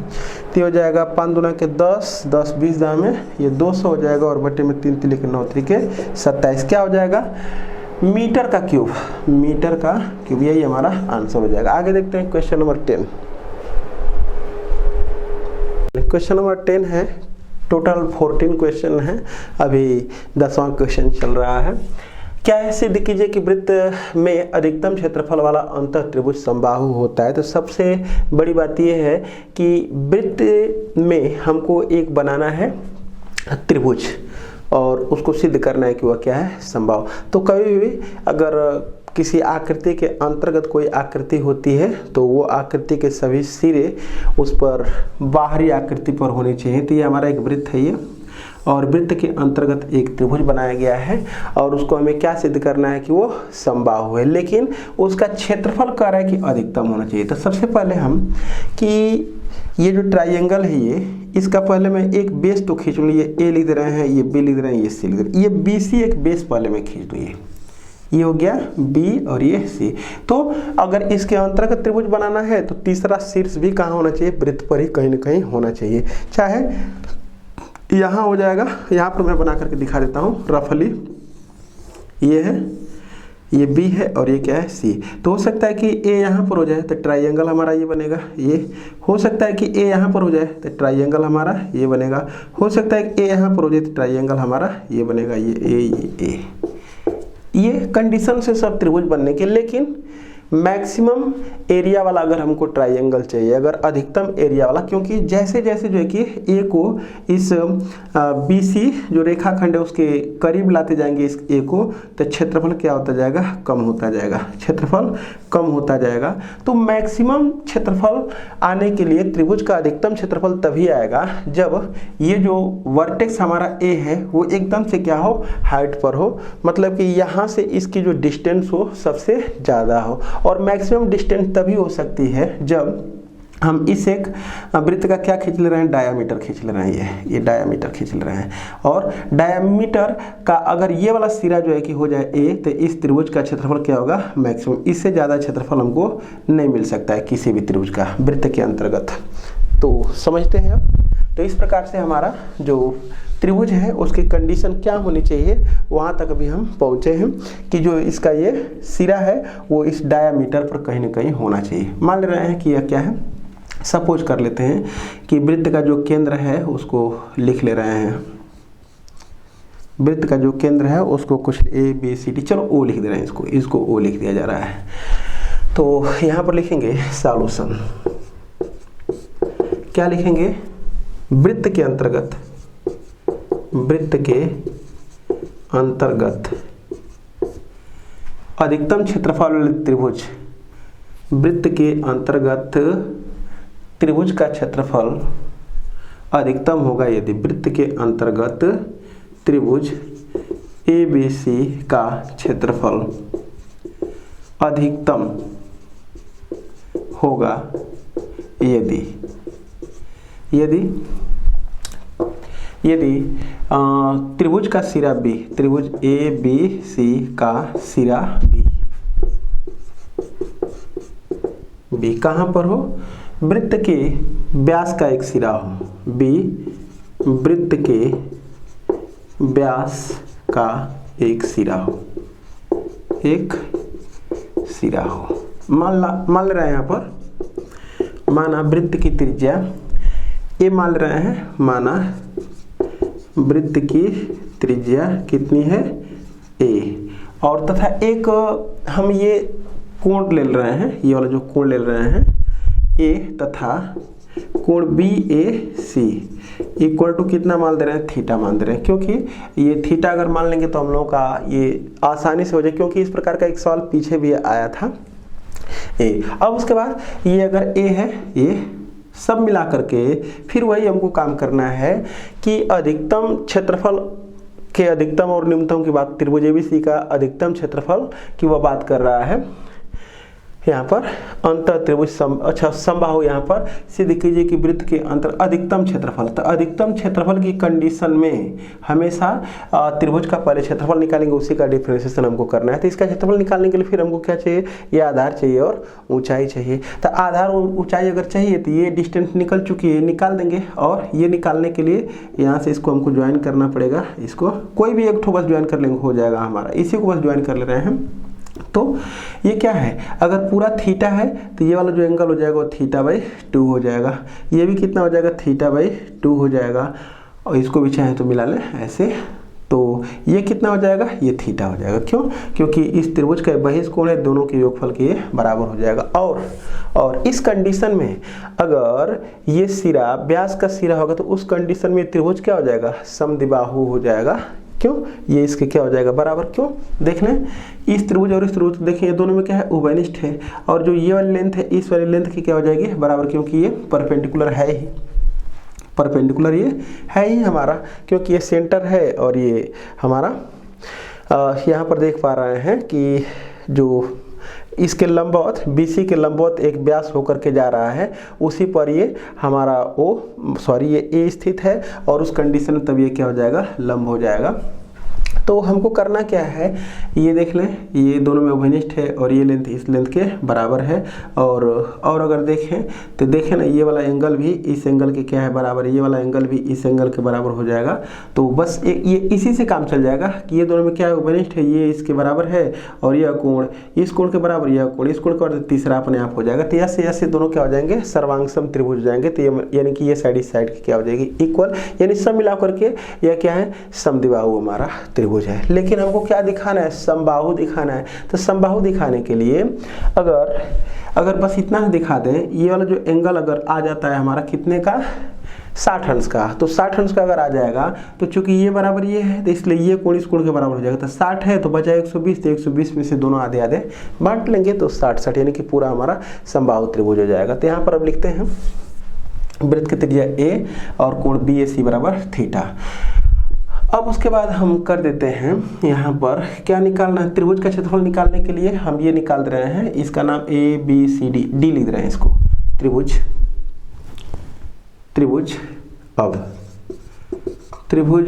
तो हो जाएगा 5 दूना के 10 10 20 दाम में ये 200 हो जाएगा और बटे में 3 3 के 9 3 के 27 क्या हो जाएगा मीटर का क्यूब, यही हमारा आंसर हो जाएगा। आगे देखते हैं क्वेश्चन नंबर 10। क्वेश्चन नंबर 10 है, टोटल 14 क्वेश्चन है, अभी 10वां क्वेश्चन चल रहा है। क्या है सिद्ध कीजिए कि वृत्त में अधिकतम क्षेत्रफल वाला अंतः त्रिभुज समबाहु होता है। तो सबसे बड़ी बात यह है कि वृत्त में हमको एक बनाना है त्रिभुज और उसको सिद्ध करना है कि वह क्या है समबाहु। तो कभी भी अगर किसी आकृति के अंतर्गत कोई आकृति होती है तो वो आकृति के सभी सिरे उस पर बाहरी आकृति पर होने चाहिए। तो ये हमारा एक वृत्त है ये, और वृत्त के अंतर्गत एक त्रिभुज बनाया गया है और उसको हमें क्या सिद्ध करना है कि वो समबाहु है, लेकिन उसका क्षेत्रफल कह रहा है कि अधिकतम होना चाहिए। तो सबसे पहले हम कि ये जो ट्राइंगल है इसका पहले मैं एक बेस तो खींच लूँ, ये ए लिख दे रहे हैं, ये बी लिख रहे हैं, ये सी लिख रहे हैं, ये बी सी एक बेस पहले मैं खींच दूँ, ये हो गया बी और ये सी। तो अगर इसके अंतर्गत त्रिभुज बनाना है तो तीसरा शीर्ष भी कहाँ होना चाहिए, वृत्त पर ही कहीं ना कहीं होना चाहिए, चाहे यहाँ हो जाएगा, यहाँ पर मैं बना करके दिखा देता हूँ रफली। ये है, ये बी है और ये क्या है सी। तो हो सकता है कि ए यहाँ पर हो जाए तो ट्राइंगल हमारा ये बनेगा, ये हो सकता है कि ए यहाँ पर हो जाए तो ट्राइंगल हमारा ये बनेगा, हो सकता है कि ए यहाँ पर हो जाए तो ट्राइंगल हमारा ये बनेगा, ये ये कंडीशन से सब त्रिभुज बनने के। लेकिन मैक्सिमम एरिया वाला अगर हमको ट्राइंगल चाहिए, अगर अधिकतम एरिया वाला, क्योंकि जैसे जैसे जो है कि ए को इस बी सी जो रेखाखंड है उसके करीब लाते जाएंगे इस ए को, तो क्षेत्रफल क्या होता जाएगा, कम होता जाएगा, क्षेत्रफल कम होता जाएगा। तो मैक्सिमम क्षेत्रफल आने के लिए त्रिभुज का अधिकतम क्षेत्रफल तभी आएगा जब ये जो वर्टेक्स हमारा ए है वो एकदम से क्या हो, हाइट पर हो, मतलब कि यहाँ से इसकी जो डिस्टेंस हो सबसे ज़्यादा हो। और मैक्सिमम डिस्टेंस तभी हो सकती है जब हम इस एक वृत्त का क्या खींच ले रहे हैं, डायामीटर खींच ले रहे हैं, ये डायामीटर खींच ले रहे हैं। और डायामीटर का अगर ये वाला सिरा जो है कि हो जाए ए, तो इस त्रिभुज का क्षेत्रफल क्या होगा, मैक्सिमम, इससे ज़्यादा क्षेत्रफल हमको नहीं मिल सकता है किसी भी त्रिभुज का वृत्त के अंतर्गत। तो समझते हैं अब। तो इस प्रकार से हमारा जो त्रिभुज है उसकी कंडीशन क्या होनी चाहिए वहाँ तक अभी हम पहुँचे हैं कि जो इसका ये सिरा है वो इस डायामीटर पर कहीं ना कहीं होना चाहिए। मान ले रहे हैं कि यह क्या है, सपोज कर लेते हैं कि वृत्त का जो केंद्र है उसको लिख ले रहे हैं, वृत्त का जो केंद्र है उसको कुछ ए बी सी डी, चलो ओ लिख दे रहे हैं, इसको ओ लिख दिया जा रहा है। तो यहाँ पर लिखेंगे सॉल्यूशन, क्या लिखेंगे, वृत्त के अंतर्गत, वृत्त के अंतर्गत अधिकतम क्षेत्रफल वाले त्रिभुज, वृत्त के अंतर्गत त्रिभुज का क्षेत्रफल अधिकतम होगा यदि वृत्त के अंतर्गत त्रिभुज ए बी सी का क्षेत्रफल अधिकतम होगा यदि त्रिभुज का सिरा बी, त्रिभुज ए बी सी का सिरा बी कहाँ पर हो, वृत्त के व्यास का एक सिरा हो, बी वृत्त के व्यास का एक सिरा हो, एक सिरा हो। मान ले रहे हैं यहाँ पर, माना वृत्त की त्रिज्या ए मान ले रहे हैं, माना वृत्त की त्रिज्या कितनी है ए, और तथा एक हम ये कोण ले रहे हैं, ये वाला जो कोण ले रहे हैं ए तथा कोण B A C equal to कितना मान दे रहे हैं, थीटा मान दे रहे हैं, क्योंकि ये थीटा अगर मान लेंगे तो हम लोगों का ये आसानी से हो जाए, क्योंकि इस प्रकार का एक सवाल पीछे भी आया था ए। अब उसके बाद ये अगर ए है, ये सब मिला करके फिर वही हमको काम करना है कि अधिकतम क्षेत्रफल के अधिकतम और न्यूनतम की बात, त्रिभुज एबीसी का अधिकतम क्षेत्रफल की वह बात कर रहा है यहाँ पर। अंतर त्रिभुज समबाहु यहाँ पर सिद्ध कीजिए कि वृत्त के अंतर अधिकतम क्षेत्रफल, तो अधिकतम क्षेत्रफल की कंडीशन में हमेशा त्रिभुज का पहले क्षेत्रफल निकालेंगे, उसी का डिफरेंशिएशन हमको करना है। तो इसका क्षेत्रफल निकालने के लिए फिर हमको क्या चाहिए, ये आधार चाहिए और ऊंचाई चाहिए। तो आधार और ऊंचाई अगर चाहिए तो ये डिस्टेंस निकल चुकी है, निकाल देंगे, और ये निकालने के लिए यहाँ से इसको हमको ज्वाइन करना पड़ेगा, इसको कोई भी एक ठो बस ज्वाइन कर लेंगे, हो जाएगा हमारा, इसी को बस ज्वाइन कर ले रहे हैं। तो ये क्या है, अगर पूरा थीटा है तो ये वाला जो एंगल हो जाएगा वो थीटा बाई 2 हो जाएगा, ये भी कितना हो जाएगा, थीटा बाई 2 हो जाएगा, और इसको भी चाहे तो मिला लें ऐसे, तो ये कितना हो जाएगा, ये थीटा हो जाएगा। क्यों, क्योंकि इस त्रिभुज का बहिष्ठ कोण है, दोनों के योगफल के बराबर हो जाएगा। और इस कंडीशन में अगर ये सिरा व्यास का सिरा होगा तो उस कंडीशन में त्रिभुज क्या हो जाएगा, समद्विबाहु हो जाएगा। क्यों, ये इसके क्या हो जाएगा, बराबर। क्यों, देख लें इस त्रिभुज और इस त्रिभुज, देखिए ये दोनों में क्या है, उभयनिष्ठ है, और जो ये वाली लेंथ है इस वाली लेंथ की क्या हो जाएगी, बराबर, क्योंकि ये परपेंडिकुलर है ही। परपेंडिकुलर ये है ही हमारा, क्योंकि ये सेंटर है और ये हमारा यहाँ पर देख पा रहे हैं कि जो इसके लंबवत BC के लंबवत एक व्यास होकर के जा रहा है, उसी पर ये हमारा ये A स्थित है और उस कंडीशन में तब ये क्या हो जाएगा, लंब हो जाएगा। तो हमको करना क्या है, ये देख लें, ये दोनों में उभयनिष्ठ है और ये लेंथ इस लेंथ के बराबर है। और अगर देखें तो देखें ना, ये वाला एंगल भी इस एंगल के क्या है, बराबर है। ये वाला एंगल भी इस एंगल के बराबर हो जाएगा। तो बस ये इसी से काम चल जाएगा कि ये दोनों में क्या है, उभयनिष्ठ है, ये इसके बराबर है और यह कोण इस कोण के बराबर, यह कोण इस कोण के बराबर, तीसरा अपने आप हो जाएगा। तो ऐसे दोनों क्या हो जाएंगे, सर्वांगसम त्रिभुज हो जाएंगे। तो यानी कि ये साइड इस साइड की क्या हो जाएगी, इक्वल, यानी सब मिला करके यह क्या है, समद्विबाहु हमारा त्रिभुज है। लेकिन हमको क्या दिखाना है, समबाहु दिखाना है। तो समबाहु दिखाने के लिए अगर बस इतना दिखा दें, ये वाला जो एंगल अगर आ जाता है हमारा कितने का, 60 अंश का, तो 60 अंश का अगर आ जाएगा तो चूंकि ये बराबर ये है तो इसलिए ये कोण इस कोण के बराबर हो जाएगा। तो 60 है तो बचा 120, तो 120 में से दोनों आधे आधे बांट लेंगे तो 60-60 यानी कि पूरा हमारा समबाहु त्रिभुज हो जाएगा। तो यहाँ पर अब लिखते हैं वृत्त की त्रिज्या A और कोण BAC बराबर थीटा। अब उसके बाद हम कर देते हैं यहाँ पर क्या निकालना है, त्रिभुज का क्षेत्रफल निकालने के लिए हम ये निकाल रहे हैं, इसका नाम ABCD D लिख रहे हैं इसको, त्रिभुज। अब त्रिभुज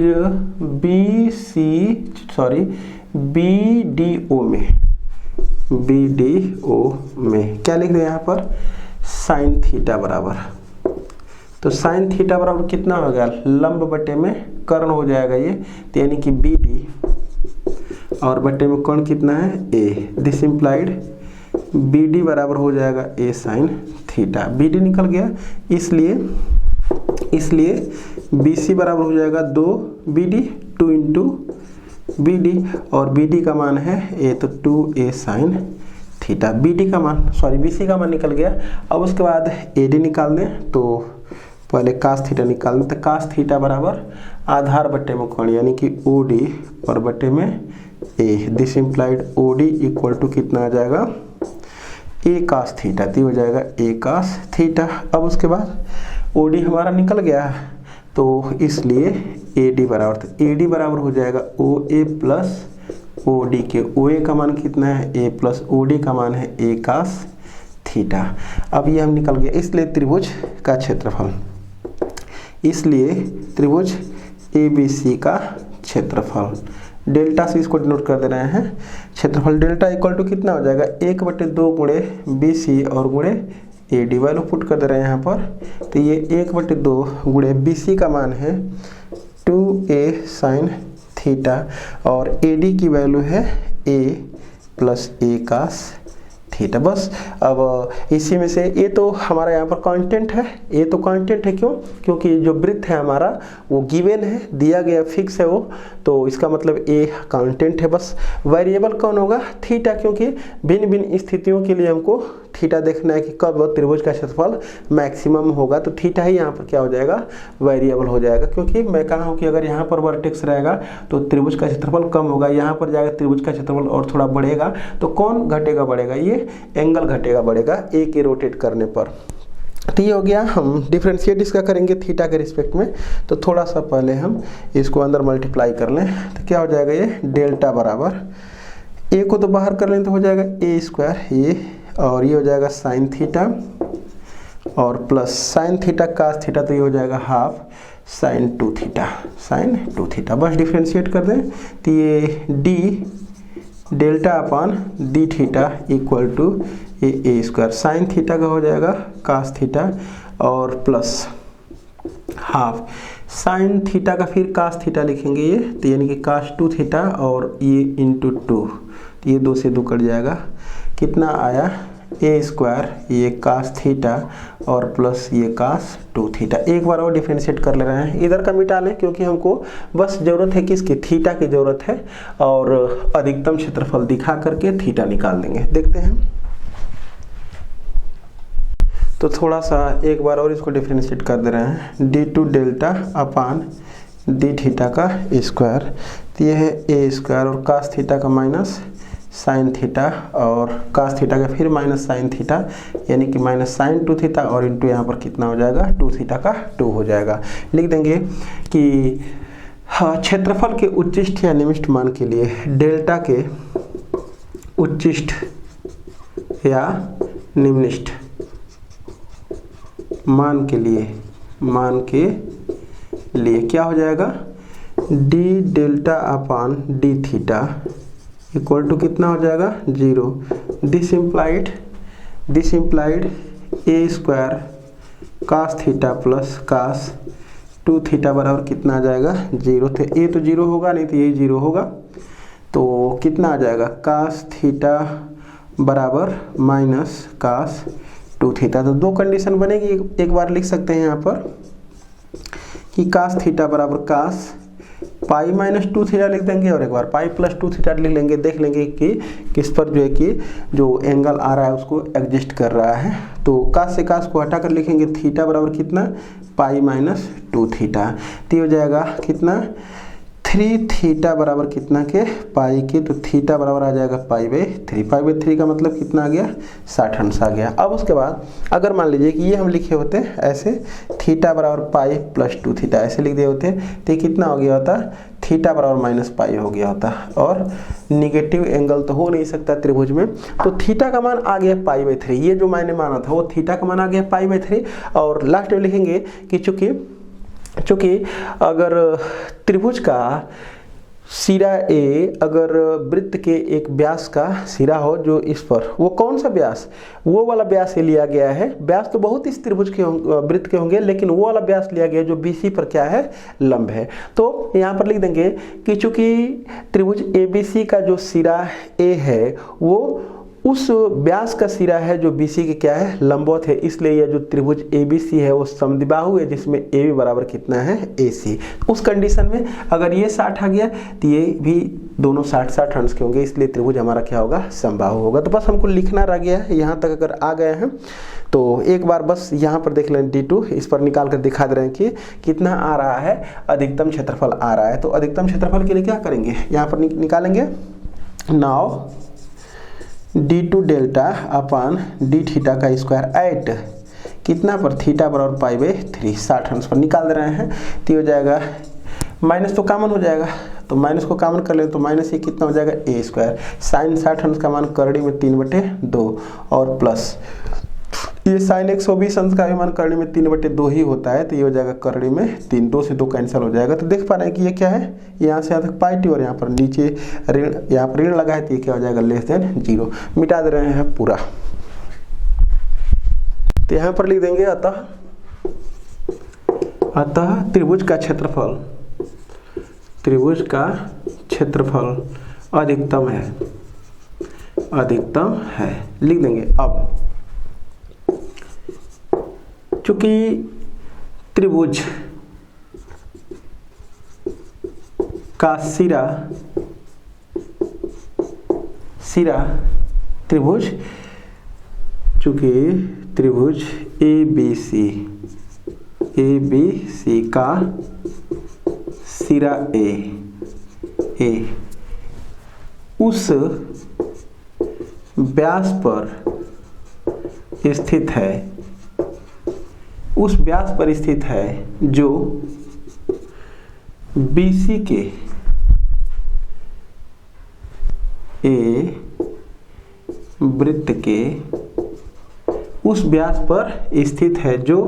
BDO में क्या लिख रहे हैं यहाँ पर, साइन थीटा बराबर, तो साइन थीटा बराबर कितना हो गया, लंब बटे में कर्ण हो जाएगा ये, तो यानी कि BD और बटे में कोण कितना है, A। दिस इम्प्लाइड BD बराबर हो जाएगा A साइन थीटा। BD निकल गया, इसलिए BC बराबर हो जाएगा 2BD, 2 इंटू BD, और BD का मान है A, तो 2A साइन थीटा। BC का मान निकल गया। अब उसके बाद AD निकाल दें, तो पहले कास थीटा निकाल दें। तो कास थीटा बराबर आधार बटे में कोण, यानी कि OD और बटे में A। This implied OD equal to कितना आ जाएगा, A कास थीटा, तो हो जाएगा A कास थीटा। अब उसके बाद OD हमारा निकल गया, तो इसलिए AD बराबर, तो AD बराबर हो जाएगा OA प्लस OD के, OA का मान कितना है, A प्लस OD का मान है A कास थीटा। अब ये हम निकल गया, इसलिए त्रिभुज का क्षेत्रफल, इसलिए त्रिभुज ABC का क्षेत्रफल, डेल्टा से इसको डिनोट कर दे रहे हैं। क्षेत्रफल डेल्टा इक्वल टू कितना हो जाएगा, 1/2 गुणे BC और गुणे AD, वैल्यू पुट कर दे रहे हैं यहाँ पर। तो ये 1/2 गुणे BC का मान है 2A साइन थीटा और AD की वैल्यू है A plus A cos theta. बस अब इसी में से ये तो हमारा यहाँ पर कांस्टेंट है, ये तो कांस्टेंट है, क्योंकि जो वृत्त है हमारा वो गिवन है, दिया गया फिक्स है वो, तो इसका मतलब ए कांस्टेंट है। बस वेरिएबल कौन होगा, थीटा, क्योंकि भिन्न भिन्न स्थितियों के लिए हमको थीटा देखना है कि कब त्रिभुज का क्षेत्रफल मैक्सिमम होगा, तो थीटा ही यहाँ पर क्या हो जाएगा, वेरिएबल हो जाएगा। क्योंकि मैं कहा हूँ कि अगर यहाँ पर वर्टेक्स रहेगा तो त्रिभुज का क्षेत्रफल कम होगा, यहाँ पर जाएगा त्रिभुज का क्षेत्रफल और थोड़ा बढ़ेगा, तो कौन घटेगा बढ़ेगा, ये एंगल घटेगा बढ़ेगा ए के रोटेट करने पर। तो ये हो गया, हम डिफ्रेंशिएट इसका करेंगे थीटा के रिस्पेक्ट में, तो थोड़ा सा पहले हम इसको अंदर मल्टीप्लाई कर लें, तो क्या हो जाएगा, ये डेल्टा बराबर ए को तो बाहर कर लें तो हो जाएगा ए स्क्वायर ये, और ये हो जाएगा साइन थीटा और plus sine theta cos theta, तो ये हो जाएगा हाफ साइन 2 थीटा। बस डिफ्रेंशिएट कर दें तो ये d delta upon d theta equal to A square, sine theta का हो जाएगा कास थीटा और प्लस हाफ साइन थीटा का फिर कास थीटा लिखेंगे ये, तो यानी कि कास 2 थीटा और ये इंटू 2, तो ये 2 से 2 कट जाएगा, कितना आया ए स्क्वायर ये कास थीटा और प्लस ये कास 2 थीटा। एक बार और डिफरेंशिएट कर ले रहे हैं, इधर का मिटा लें क्योंकि हमको बस ज़रूरत है किसकी, थीटा की ज़रूरत है, और अधिकतम क्षेत्रफल दिखा करके थीटा निकाल देंगे। देखते हैं, तो थोड़ा सा एक बार और इसको डिफरेंशिएट कर दे रहे हैं, d2 delta upon d theta का स्क्वायर, तो ये है ए स्क्वायर और कास थीटा का माइनस साइन थीटा और कास थीटा का फिर माइनस साइन थीटा, यानी कि माइनस साइन 2 थीटा और इंटू यहाँ पर कितना हो जाएगा 2 थीटा का 2 हो जाएगा। लिख देंगे कि हाँ, क्षेत्रफल के उच्चिष्ट या निविष्ट मान के लिए डेल्टा के उच्चिष्ट या निम्निष्ट मान के लिए क्या हो जाएगा, d delta upon d theta equal to कितना हो जाएगा 0। This implied A square cos theta plus cos 2 theta बराबर कितना आ जाएगा 0। तो ए तो 0 होगा, नहीं तो ये 0 होगा, तो कितना आ जाएगा कास थीटा बराबर माइनस कास 2 थीटा। तो दो कंडीशन बनेगी, एक बार लिख सकते हैं यहाँ पर कि कास थीटा बराबर कास पाई माइनस 2 थीटा लिख देंगे और एक बार पाई प्लस 2 थीटा लिख लेंगे। देख लेंगे कि किस पर जो है कि जो एंगल आ रहा है उसको एडजस्ट कर रहा है। तो कास से कास को हटाकर लिखेंगे थीटा बराबर कितना पाई माइनस 2 थीटा। तो हो जाएगा कितना 3 थीटा बराबर कितना के पाई के, तो थीटा बराबर आ जाएगा पाई बाई 3। पाई बाई 3 का मतलब कितना आ गया 60 अंश आ गया। अब उसके बाद अगर मान लीजिए कि ये हम लिखे होते ऐसे थीटा बराबर पाई प्लस 2 थीटा ऐसे लिख दिए होते, तो कितना हो गया होता थीटा बराबर माइनस पाई हो गया होता, और निगेटिव एंगल तो हो नहीं सकता त्रिभुज में। तो थीटा का मान आ गया पाई बाई 3, ये जो मैंने माना था वो थीटा का मान आ गया पाई बाई 3। और लास्ट में लिखेंगे कि चूंकि अगर त्रिभुज का सिरा ए अगर वृत्त के एक व्यास का सिरा हो जो इस पर, वो कौन सा व्यास, वो वाला व्यास ये लिया गया है। व्यास तो बहुत इस त्रिभुज के वृत्त के होंगे, लेकिन वो वाला व्यास लिया गया जो BC पर क्या है लंब है। तो यहाँ पर लिख देंगे कि चूंकि त्रिभुज ABC का जो सिरा ए है वो उस व्यास का सिरा है जो BC के क्या है लंबवत है, इसलिए यह जो त्रिभुज ABC है वो समद्विबाहु है जिसमें AB बराबर कितना है AC। उस कंडीशन में अगर ये 60 आ गया तो ये भी दोनों 60-60 अंश के होंगे, इसलिए त्रिभुज हमारा क्या होगा समबाहु होगा। तो बस हमको लिखना रह गया है, यहाँ तक अगर आ गए हैं तो एक बार बस यहाँ पर देख लें D2, इस पर निकाल कर दिखा दे रहे हैं कि कितना आ रहा है, अधिकतम क्षेत्रफल आ रहा है। तो अधिकतम क्षेत्रफल के लिए क्या करेंगे, यहाँ पर निकालेंगे now D2 delta upon d theta का स्क्वायर एट कितना पर थीटा बराबर पाई बाई 3 60 अंश पर निकाल दे रहे हैं। तो हो जाएगा माइनस तो कॉमन हो जाएगा, तो माइनस को कॉमन कर ले तो माइनस ये कितना हो जाएगा ए स्क्वायर साइन 60 अंश का मान करड़ी में 3/2 और प्लस ये साइन 120 अंश का भी मान करड़ी में 3/2 ही होता है। तो ये हो जाएगा करड़ी में 3, 2 से 2 कैंसिल हो जाएगा। तो देख पा रहे हैं कि ये क्या है, यहाँ से यहाँ तक पाई टी और यहाँ पर नीचे ऋण, यहाँ पर ऋण लगा है तो ये क्या हो जाएगा लेस देन 0। मिटा दे रहे हैं पूरा। तो यहाँ पर लिख देंगे अतः त्रिभुज का क्षेत्रफल अधिकतम है लिख देंगे। अब चूंकि त्रिभुज का सिरा त्रिभुज चूंकि त्रिभुज ABC का सिरा ए उस व्यास पर स्थित है जो BC के ए वृत्त के उस व्यास पर स्थित है जो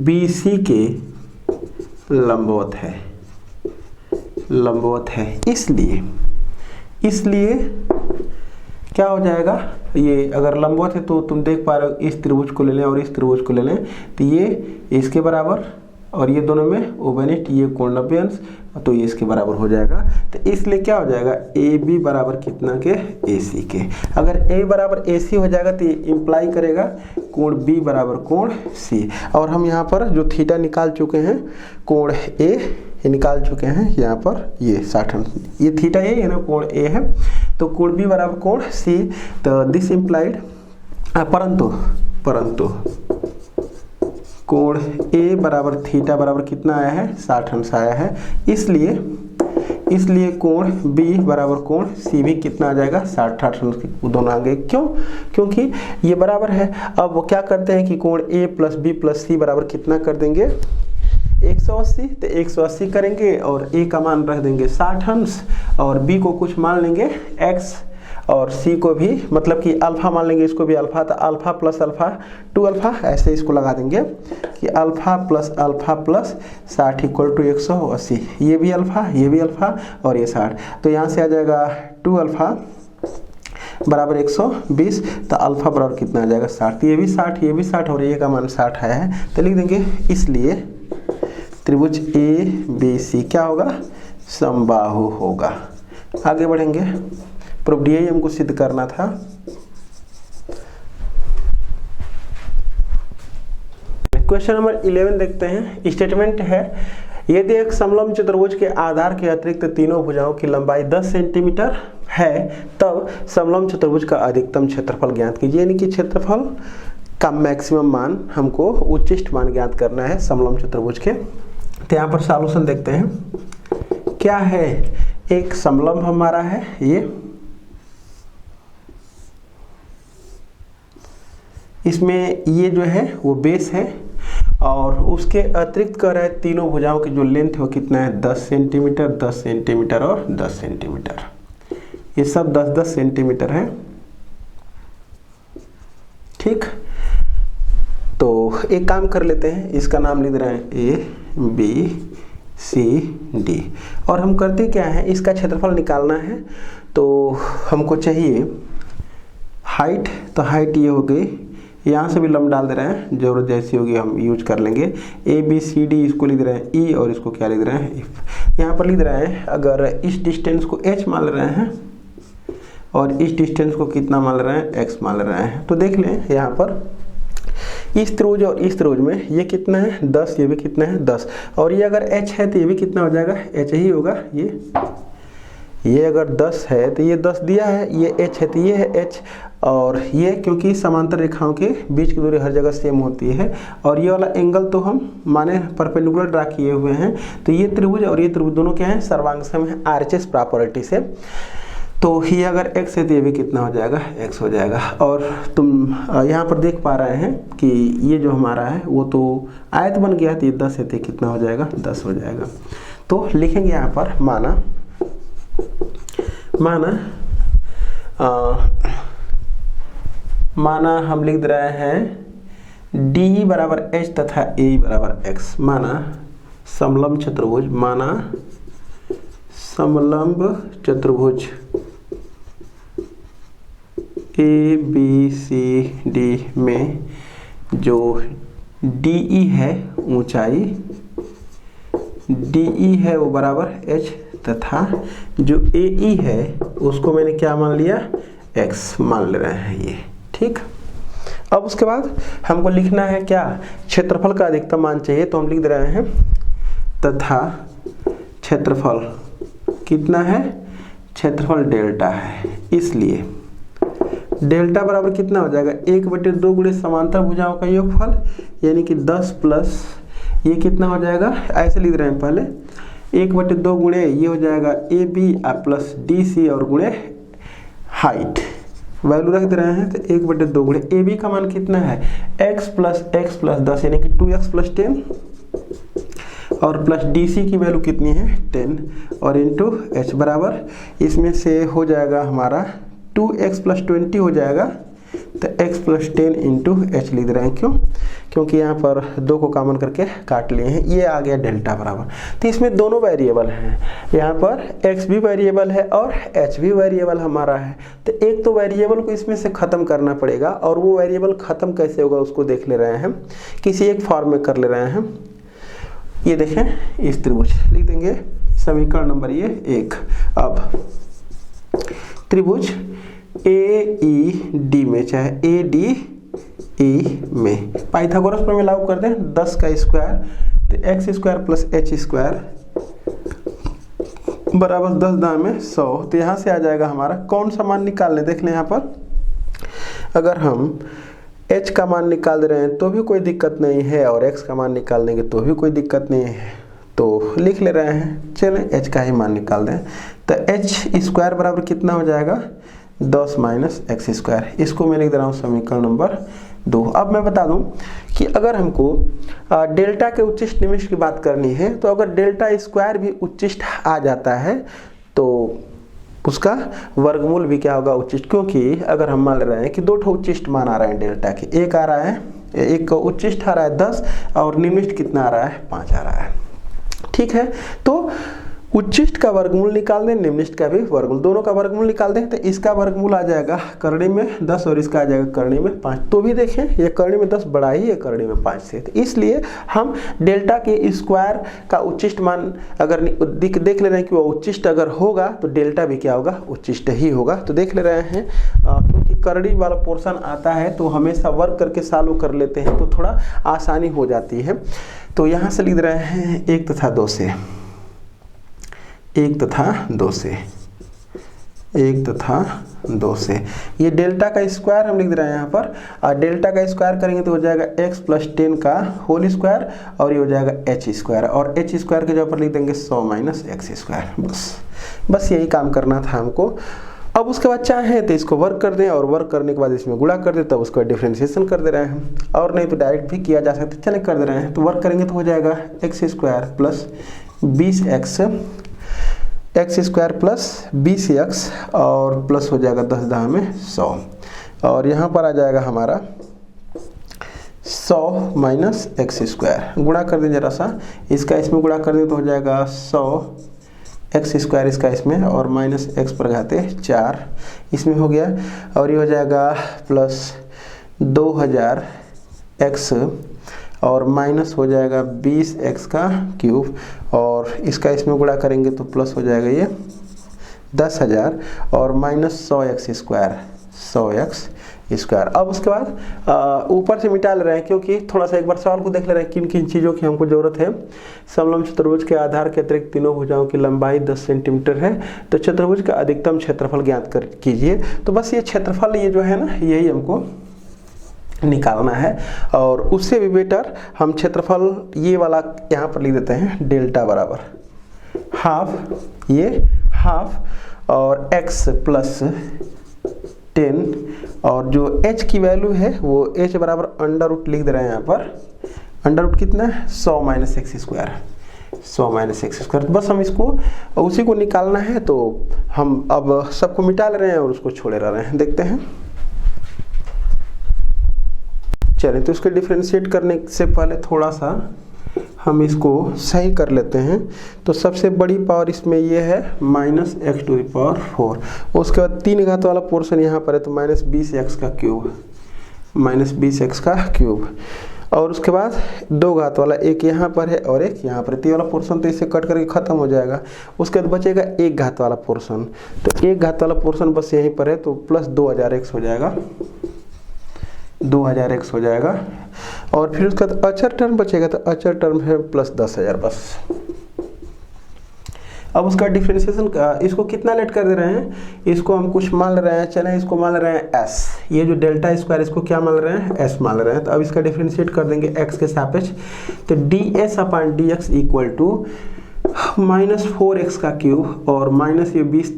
BC के लंबवत है। इसलिए क्या हो जाएगा, ये अगर लंबवत है तो तुम देख पा रहे हो इस त्रिभुज को ले लें और इस त्रिभुज को ले लें तो ये इसके बराबर और ये दोनों में ओबेनिट ये कोण 90 अंश, तो ये इसके बराबर हो जाएगा। तो इसलिए क्या हो जाएगा AB बराबर कितना के AC के। अगर A बराबर AC हो जाएगा तो ये इम्प्लाई करेगा कोण B बराबर कोण C। और हम यहाँ पर जो थीटा निकाल चुके हैं कोण A निकाल चुके हैं यहाँ पर ये 60 अंश, ये थीटा A है ना कोण A है, तो कोण B बराबर कोण C। तो दिस इम्प्लाइड परंतु कोण A बराबर थीटा बराबर कितना आया है 60 अंश आया है। इसलिए इसलिए कोण B बराबर कोण C भी कितना आ जाएगा 60 दोनों आगे। क्यों? क्योंकि ये बराबर है। अब वो क्या करते हैं कि कोण A plus B plus C बराबर कितना कर देंगे 180, तो 180 करेंगे और A का मान रख देंगे 60 अंश और B को कुछ मान लेंगे x और C को भी मतलब कि अल्फा मान लेंगे, इसको भी अल्फा, तो अल्फा प्लस अल्फा 2 अल्फा, ऐसे इसको लगा देंगे कि अल्फा प्लस 60 इक्वल टू 180। ये भी अल्फा, ये भी अल्फा और ये 60, तो यहाँ से आ जाएगा 2 अल्फा बराबर 120, तो अल्फा बराबर कितना आ जाएगा 60। ये भी 60, ये भी 60 और ये का मान 60 है, तो लिख देंगे इसलिए त्रिभुज ABC क्या होगा समबाहु होगा। आगे बढ़ेंगे, प्रूफ यही हमको सिद्ध करना था। क्वेश्चन नंबर 11 देखते हैं। स्टेटमेंट है यदि एक समलंब चतुर्भुज के आधार के अतिरिक्त तीनों भुजाओं की लंबाई 10 सेंटीमीटर है तब समलंब चतुर्भुज का अधिकतम क्षेत्रफल ज्ञात कीजिए। यानी कि क्षेत्रफल का मैक्सिमम मान हमको उच्चिष्ट मान ज्ञात करना है समलंब चतुर्भुज के। तो यहाँ पर सॉल्यूशन देखते हैं क्या है। एक समलंब हमारा है, इसमें ये जो है वो बेस है और उसके अतिरिक्त कर रहा है तीनों भुजाओं की जो लेंथ है वो कितना है 10 सेंटीमीटर, 10 सेंटीमीटर और 10 सेंटीमीटर। ये सब 10-10 सेंटीमीटर है। ठीक, तो एक काम कर लेते हैं, इसका नाम लिख रहे हैं ABCD और हम करते क्या है, इसका क्षेत्रफल निकालना है। तो हमको चाहिए हाइट, तो हाइट ये हो गई, यहाँ से भी लंब डाल दे रहे हैं, जरूरत जैसी होगी हम यूज कर लेंगे। ABCD इसको लिख रहे हैं E और इसको क्या लिख रहे हैं F। यहाँ पर लिख रहे हैं अगर इस डिस्टेंस को H मान रहे हैं और इस डिस्टेंस को कितना मान रहे हैं X मान रहे हैं, तो देख लें यहाँ पर इस त्रिभुज और इस त्रिभुज में ये कितना है 10, ये भी कितना है 10 और ये अगर H है तो ये भी कितना हो जाएगा H ही होगा। ये अगर 10 है तो ये 10 दिया है, ये H है तो ये है H और ये क्योंकि समांतर रेखाओं के बीच की दूरी हर जगह सेम होती है और ये वाला एंगल तो हम माने परपेंडिकुलर ड्रा किए हुए हैं, तो ये त्रिभुज और ये त्रिभुज दोनों क्या है सर्वांग सम है RHS प्रॉपर्टी से। तो ये अगर x है तो ये भी कितना हो जाएगा x हो जाएगा। और तुम यहाँ पर देख पा रहे हैं कि ये जो हमारा है वो तो आयत बन गया, तो ये 10 है तो कितना हो जाएगा 10 हो जाएगा। तो लिखेंगे यहाँ पर माना हम लिख रहे हैं DE बराबर H तथा AE बराबर X। माना समलंब चतुर्भुज ABCD में जो DE है ऊंचाई, DE है वो बराबर H तथा जो AE है उसको मैंने क्या मान लिया X मान ले रहे हैं ये। ठीक, अब उसके बाद हमको लिखना है क्या क्षेत्रफल का अधिकतम मान चाहिए, तो हम लिख दे रहे हैं तथा क्षेत्रफल कितना है, क्षेत्रफल डेल्टा है, इसलिए डेल्टा बराबर कितना हो जाएगा 1/2 गुणे समांतर भुजाओं का योगफल, यानी कि 10 प्लस ये कितना हो जाएगा, ऐसे लिख रहे हैं पहले 1/2 गुणे ये हो जाएगा AB प्लस DC और गुणे हाइट वैल्यू रख दे रहे हैं, तो 1/2 गुणे AB का मान कितना है x प्लस 10 यानी कि 2x प्लस 10 और प्लस DC की वैल्यू कितनी है 10 और इंटू H बराबर इसमें से हो जाएगा हमारा 2x प्लस 20 हो जाएगा, तो x प्लस 10 इंटू H लिख रहे हैं। क्यों? क्योंकि यहाँ पर 2 को कॉमन करके काट लिए हैं, ये आ गया डेल्टा बराबर। तो इसमें दोनों वेरिएबल हैं, यहाँ पर x भी वेरिएबल है और h भी वेरिएबल हमारा है, तो एक तो वेरिएबल को इसमें से ख़त्म करना पड़ेगा और वो वेरिएबल ख़त्म कैसे होगा उसको देख ले रहे हैं, किसी एक फॉर्म में कर ले रहे हैं। ये देखें इस त्रिभुज लिख देंगे समीकरण नंबर ये 1। अब त्रिभुज AED में चाहे ADE में पाइथागोरस प्रमेय लागू कर दें, 10 का स्क्वायर तो x square plus h square बराबर 10 दाएं में 100। तो यहाँ से आ जाएगा हमारा कौन सा मान निकालने, देख लें यहाँ पर अगर हम h का मान निकाल दे रहे हैं तो भी कोई दिक्कत नहीं है और x का मान निकाल देंगे तो भी कोई दिक्कत नहीं है। तो लिख ले रहे हैं। चलें h का ही मान निकाल दें, तो h स्क्वायर बराबर कितना हो जाएगा 10 माइनस एक्स स्क्वायर। इसको मैं लिख दे रहा हूँ समीकरण नंबर 2। अब मैं बता दूं कि अगर हमको डेल्टा के उच्चिष्ट निविष्ट की बात करनी है, तो अगर डेल्टा स्क्वायर भी उच्चिष्ट आ जाता है तो उसका वर्गमूल भी क्या होगा उच्चिष्ट, क्योंकि अगर हम मान रहे हैं कि दो ठो उच्चिष्ट मान आ रहे हैं डेल्टा के, एक आ रहा है, एक उच्चिष्ट आ रहा है 10 और निविष्ट कितना आ रहा है 5 आ रहा है। ठीक है, तो उच्चिष्ट का वर्गमूल निकाल दें, निम्निष्ट का भी वर्गमूल, दोनों का वर्गमूल निकाल दें, तो इसका वर्गमूल आ जाएगा करणी में 10 और इसका आ जाएगा करणी में 5। तो भी देखें ये करणी में 10 बड़ा ही है करणी में 5 से, तो इसलिए हम डेल्टा के स्क्वायर का उच्चिष्ट मान अगर देख ले रहे हैं कि वो उच्चिष्ट अगर होगा तो डेल्टा भी क्या होगा उच्चिष्ट ही होगा। तो देख ले रहे हैं क्योंकि करणी वाला पोर्शन आता है तो हमेशा वर्ग करके सॉल्व कर लेते हैं तो थोड़ा आसानी हो जाती है। तो यहाँ से लिख रहे हैं 1 तथा 2 से, 1 तथा 2 से, 1 तथा 2 से ये डेल्टा का स्क्वायर हम लिख दे रहे हैं यहाँ पर, और डेल्टा का स्क्वायर करेंगे तो हो जाएगा x प्लस 10 का होल स्क्वायर और ये हो जाएगा h स्क्वायर, और h स्क्वायर के जगह पर लिख देंगे 100 माइनस एक्स स्क्वायर। बस यही काम करना था हमको। अब उसके बाद चाहे तो इसको वर्क कर दें और वर्क करने के बाद इसमें गुणा कर दें, तब उसका डिफरेंशिएशन कर दे रहे हैं, और नहीं तो डायरेक्ट भी किया जा सकता है। चले कर दे रहे हैं, तो वर्क करेंगे तो हो जाएगा x square plus 20x, x square plus 20x और प्लस हो जाएगा 10 10 में 100, और यहाँ पर आ जाएगा हमारा 100 माइनस एक्स स्क्वायर। गुणा कर दें जरा सा, इसका इसमें गुणा कर दें तो हो जाएगा 100 एक्स स्क्वायर इसका इसमें और माइनस एक्स पर घाते 4 इसमें हो गया, और ये हो जाएगा प्लस 2000 एक्स और माइनस हो जाएगा 20x का क्यूब, और इसका इसमें गुणा करेंगे तो प्लस हो जाएगा ये 10,000 और minus 100x square, 100x square. अब उसके बाद ऊपर से मिटा ले रहे हैं क्योंकि थोड़ा सा एक बार सवाल को देख ले रहे हैं किन किन चीज़ों की हमको ज़रूरत है। समलंब चतुर्भुज के आधार के अतिरिक्त तीनों भुजाओं की लंबाई 10 सेंटीमीटर है, तो चतुर्भुज का अधिकतम क्षेत्रफल ज्ञात कीजिए। तो बस ये क्षेत्रफल ये जो है ना यही हमको निकालना है, और उससे भी बेटर हम क्षेत्रफल ये वाला यहाँ पर लिख देते हैं डेल्टा बराबर हाफ, ये हाफ और x प्लस 10, और जो h की वैल्यू है वो h बराबर अंडर रूट लिख दे रहे हैं यहाँ पर, अंडर रूट कितना है 100 minus x square, 100 minus x square. तो बस हम इसको उसी को निकालना है, तो हम अब सबको मिटा ले रहे हैं और उसको छोड़े रह रहे हैं। देखते हैं, चलिए तो इसको डिफरेंशिएट करने से पहले थोड़ा सा हम इसको सही कर लेते हैं। तो सबसे बड़ी पावर इसमें ये है minus x to the power 4, उसके बाद 3 घात वाला पोर्शन यहाँ पर है तो माइनस 20x का क्यूब, माइनस 20x का क्यूब, और उसके बाद 2 घात वाला एक यहाँ पर है और एक यहाँ पर, 3 वाला पोर्शन तो इससे कट करके ख़त्म हो जाएगा। उसके बाद बचेगा 1 घात वाला पोर्शन, तो 1 घात वाला पोर्शन बस यहीं पर है तो प्लस 2000x हो जाएगा, 2000x हो जाएगा, और फिर उसका अचर टर्म बचेगा तो अचर टर्म है प्लस 10,000 बस। अब उसका डिफरेंशिएशन का इसको कितना लेट कर दे रहे हैं, इसको हम कुछ मान ले रहे हैं, चलें इसको मान ले रहे हैं s, ये जो डेल्टा स्क्वायर इसको क्या मान ले रहे हैं s मान ले रहे हैं। तो अब इसका डिफरेंशिएट कर देंगे x के सापेक्ष, तो ds upon dx equal to minus 4x का क्यूब और माइनस ये 20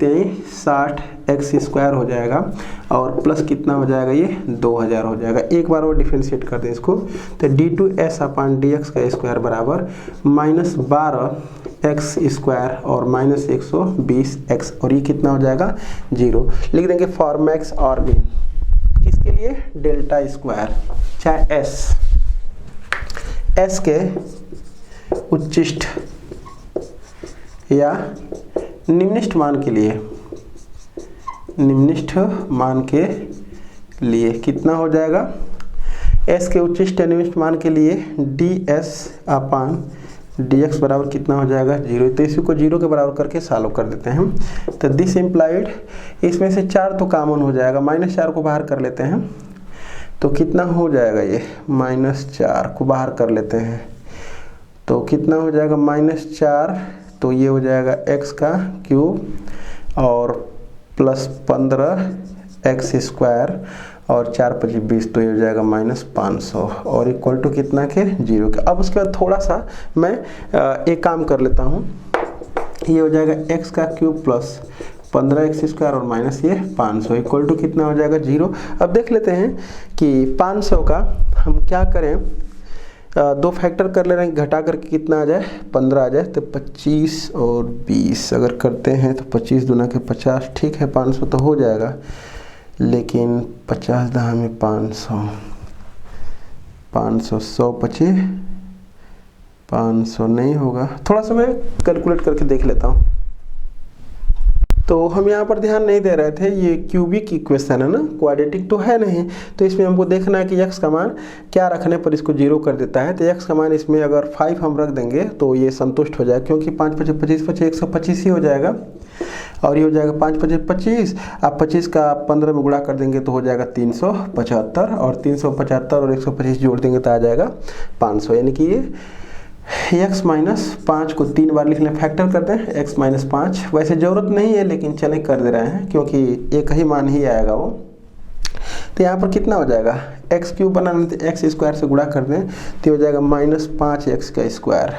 60 एक्स स्क्वायर हो जाएगा, और प्लस कितना हो जाएगा ये 2000 हो जाएगा। एक बार और डिफरेंशिएट कर दें इसको, तो d2s अपॉन dx का स्क्वायर बराबर माइनस 12 एक्स स्क्वायर और माइनस 120 एक्स, और ये कितना हो जाएगा 0। लिख देंगे फॉर मैक्स और भी किसके लिए डेल्टा स्क्वायर चाहे s के उच्चिष्ट या निम्निष्ठ मान के लिए, निम्निष्ठ मान के लिए कितना हो जाएगा, s के उच्चिष्ट या निम्निष्ठ मान के लिए ds अपान dx बराबर कितना हो जाएगा 0। तो इसी को 0 के बराबर करके सॉल्व कर देते हैं। तो दिस इम्प्लाइड, इसमें से 4 तो कॉमन हो जाएगा, -4 को बाहर कर लेते हैं तो कितना हो जाएगा, ये -4 को बाहर कर लेते हैं तो कितना हो जाएगा -4, तो ये हो जाएगा x का क्यूब और प्लस 15 एक्स स्क्वायर और 4 × 5 = 20, तो ये हो जाएगा -500 और इक्वल टू कितना के 0 के। अब उसके बाद थोड़ा सा मैं एक काम कर लेता हूँ, ये हो जाएगा x³ प्लस 15x² और माइनस ये 500 इक्वल टू कितना हो जाएगा 0। अब देख लेते हैं कि 500 का हम क्या करें, दो फैक्टर कर ले रहे हैं, घटा करके कितना आ जाए 15 आ जाए, तो 25 और 20 अगर करते हैं तो 25 दूना के 50, ठीक है 500 तो हो जाएगा, लेकिन 50 दहा में 500, 500 100 25 500 नहीं होगा, थोड़ा सा मैं कैलकुलेट करके देख लेता हूँ। तो हम यहाँ पर ध्यान नहीं दे रहे थे, ये क्यूबिक इक्वेशन है ना, क्वाड्रेटिक तो है नहीं, तो इसमें हमको देखना है कि x का मान क्या रखने पर इसको 0 कर देता है। तो x का मान इसमें अगर 5 हम रख देंगे तो ये संतुष्ट हो जाएगा, क्योंकि 5 × 5 = 25, 125 ही हो जाएगा, और ये हो जाएगा 5 × 5 = 25, आप 25 का 15 में गुणा कर देंगे तो हो जाएगा 375, और 375 और 125 जोड़ देंगे तो आ जाएगा 500, यानी कि ये x-5 को 3 बार लिख लें, फैक्टर करते हैं x-5, वैसे ज़रूरत नहीं है लेकिन चले कर दे रहे हैं क्योंकि एक ही मान ही आएगा वो। तो यहाँ पर कितना हो जाएगा, x³ बनाने तो x² से गुणा कर दें तो हो जाएगा -5x²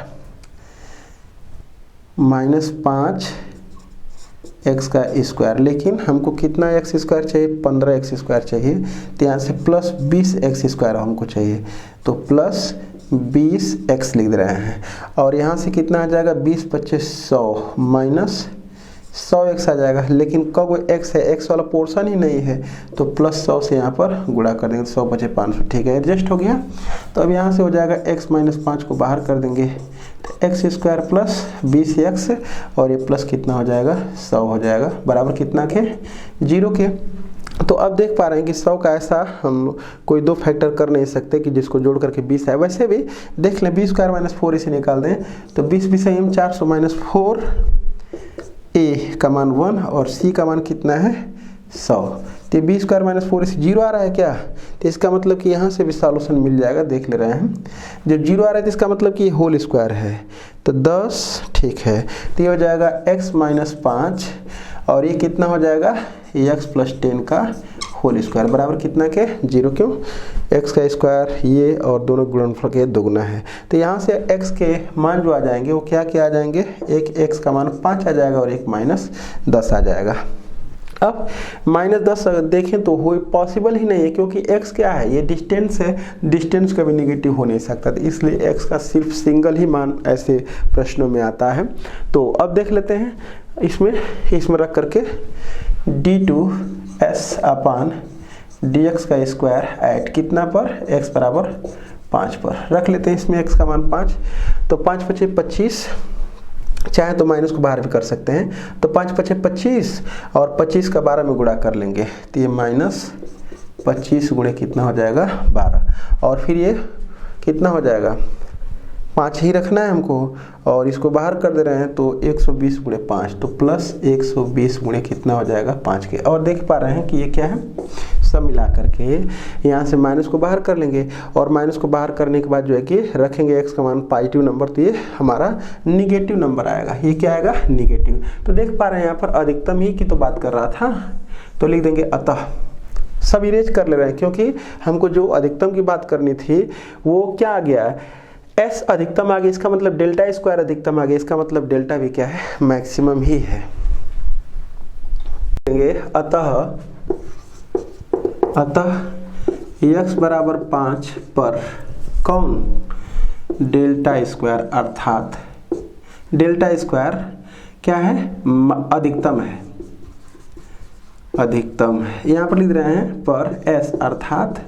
-5x², लेकिन हमको कितना x² चाहिए, 15x² चाहिए, तो यहाँ से प्लस 20x² हमको चाहिए, तो प्लस 20x लिख रहे हैं, और यहाँ से कितना आ जाएगा 20 × 25 = 100 माइनस 100x आ जाएगा, लेकिन कब x है, x वाला पोर्शन ही नहीं है, तो प्लस 100 से यहाँ पर गुणा कर देंगे, 100 × 25 = 500, ठीक है एडजस्ट हो गया। तो अब यहाँ से हो जाएगा x-5 को बाहर कर देंगे तो x² प्लस 20x, और ये प्लस कितना हो जाएगा 100 हो जाएगा, बराबर कितना के 0 के। तो अब देख पा रहे हैं कि 100 का ऐसा हम कोई दो फैक्टर कर नहीं सकते कि जिसको जोड़ करके 20 है। वैसे भी देख लें, 20² - 4 इसे निकाल दें तो 20 × 20 = 400 - 4, a का मान 1 और c का मान कितना है 100, तो 20² - 4 से 0 आ रहा है क्या, तो इसका मतलब कि यहाँ से भी सॉल्यूशन मिल जाएगा, देख ले रहे हैं जब 0 आ रहा है तो इसका मतलब कि होल स्क्वायर है, तो 10, ठीक है, तो ये हो जाएगा x-5 और ये कितना हो जाएगा x + 10 का होल स्क्वायर बराबर कितना के 0, क्यों x का स्क्वायर ये और दोनों गुणनफल के दोगुना है। तो यहाँ से x के मान जो आ जाएंगे वो क्या क्या आ जाएंगे, एक x का मान 5 आ जाएगा और एक -10 आ जाएगा। अब -10 अगर देखें तो वो पॉसिबल ही नहीं है, क्योंकि x क्या है, ये डिस्टेंस है, डिस्टेंस कभी नेगेटिव हो नहीं सकता, तो इसलिए x का सिर्फ सिंगल ही मान ऐसे प्रश्नों में आता है। तो अब देख लेते हैं इसमें रख करके d2s/dx² ऐट कितना पर, x = 5 पर रख लेते हैं, इसमें x का मान 5, तो 5 × 5 = 25, चाहे तो माइनस को बाहर भी कर सकते हैं, तो 5 × 5 = 25 और 25 का 12 में गुणा कर लेंगे तो ये -25 गुणे कितना हो जाएगा 12, और फिर ये कितना हो जाएगा 5 ही रखना है हमको, और इसको बाहर कर दे रहे हैं तो 120 × 5, तो प्लस 120 गुणे कितना हो जाएगा 5 के। और देख पा रहे हैं कि ये क्या है, सब मिला करके यहाँ से माइनस को बाहर कर लेंगे, और माइनस को बाहर करने के बाद जो है कि रखेंगे x का मान पॉजिटिव नंबर, तो ये हमारा निगेटिव नंबर आएगा, ये क्या आएगा निगेटिव। तो देख पा रहे हैं यहाँ पर अधिकतम ही की तो बात कर रहा था, तो लिख देंगे अतः, सब इरेज कर ले रहे हैं क्योंकि हमको जो अधिकतम की बात करनी थी वो क्या आ गया, s अधिकतम आ गया, इसका मतलब ∆² अधिकतम आ गया, इसका मतलब डेल्टा भी क्या है मैक्सिमम ही है। अतः x = 5 पर कौन ∆² अर्थात ∆² क्या है अधिकतम है, अधिकतम है, यहाँ पर लिख रहे हैं पर s अर्थात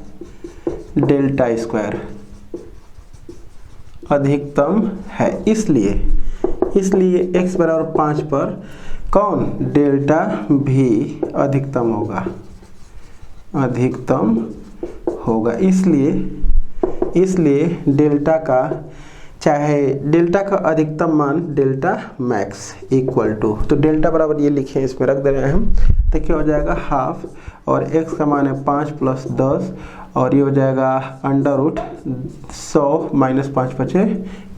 ∆² अधिकतम है, इसलिए x = 5 पर कौन डेल्टा भी अधिकतम होगा, इसलिए डेल्टा का, चाहे डेल्टा का अधिकतम मान डेल्टा मैक्स इक्वल टू, तो डेल्टा बराबर ये लिखे इसमें रख दे रहे हैं हम, तो क्या हो जाएगा हाफ, और x का मान है 5 + 10, और ये हो जाएगा √100 - 5 × 5 =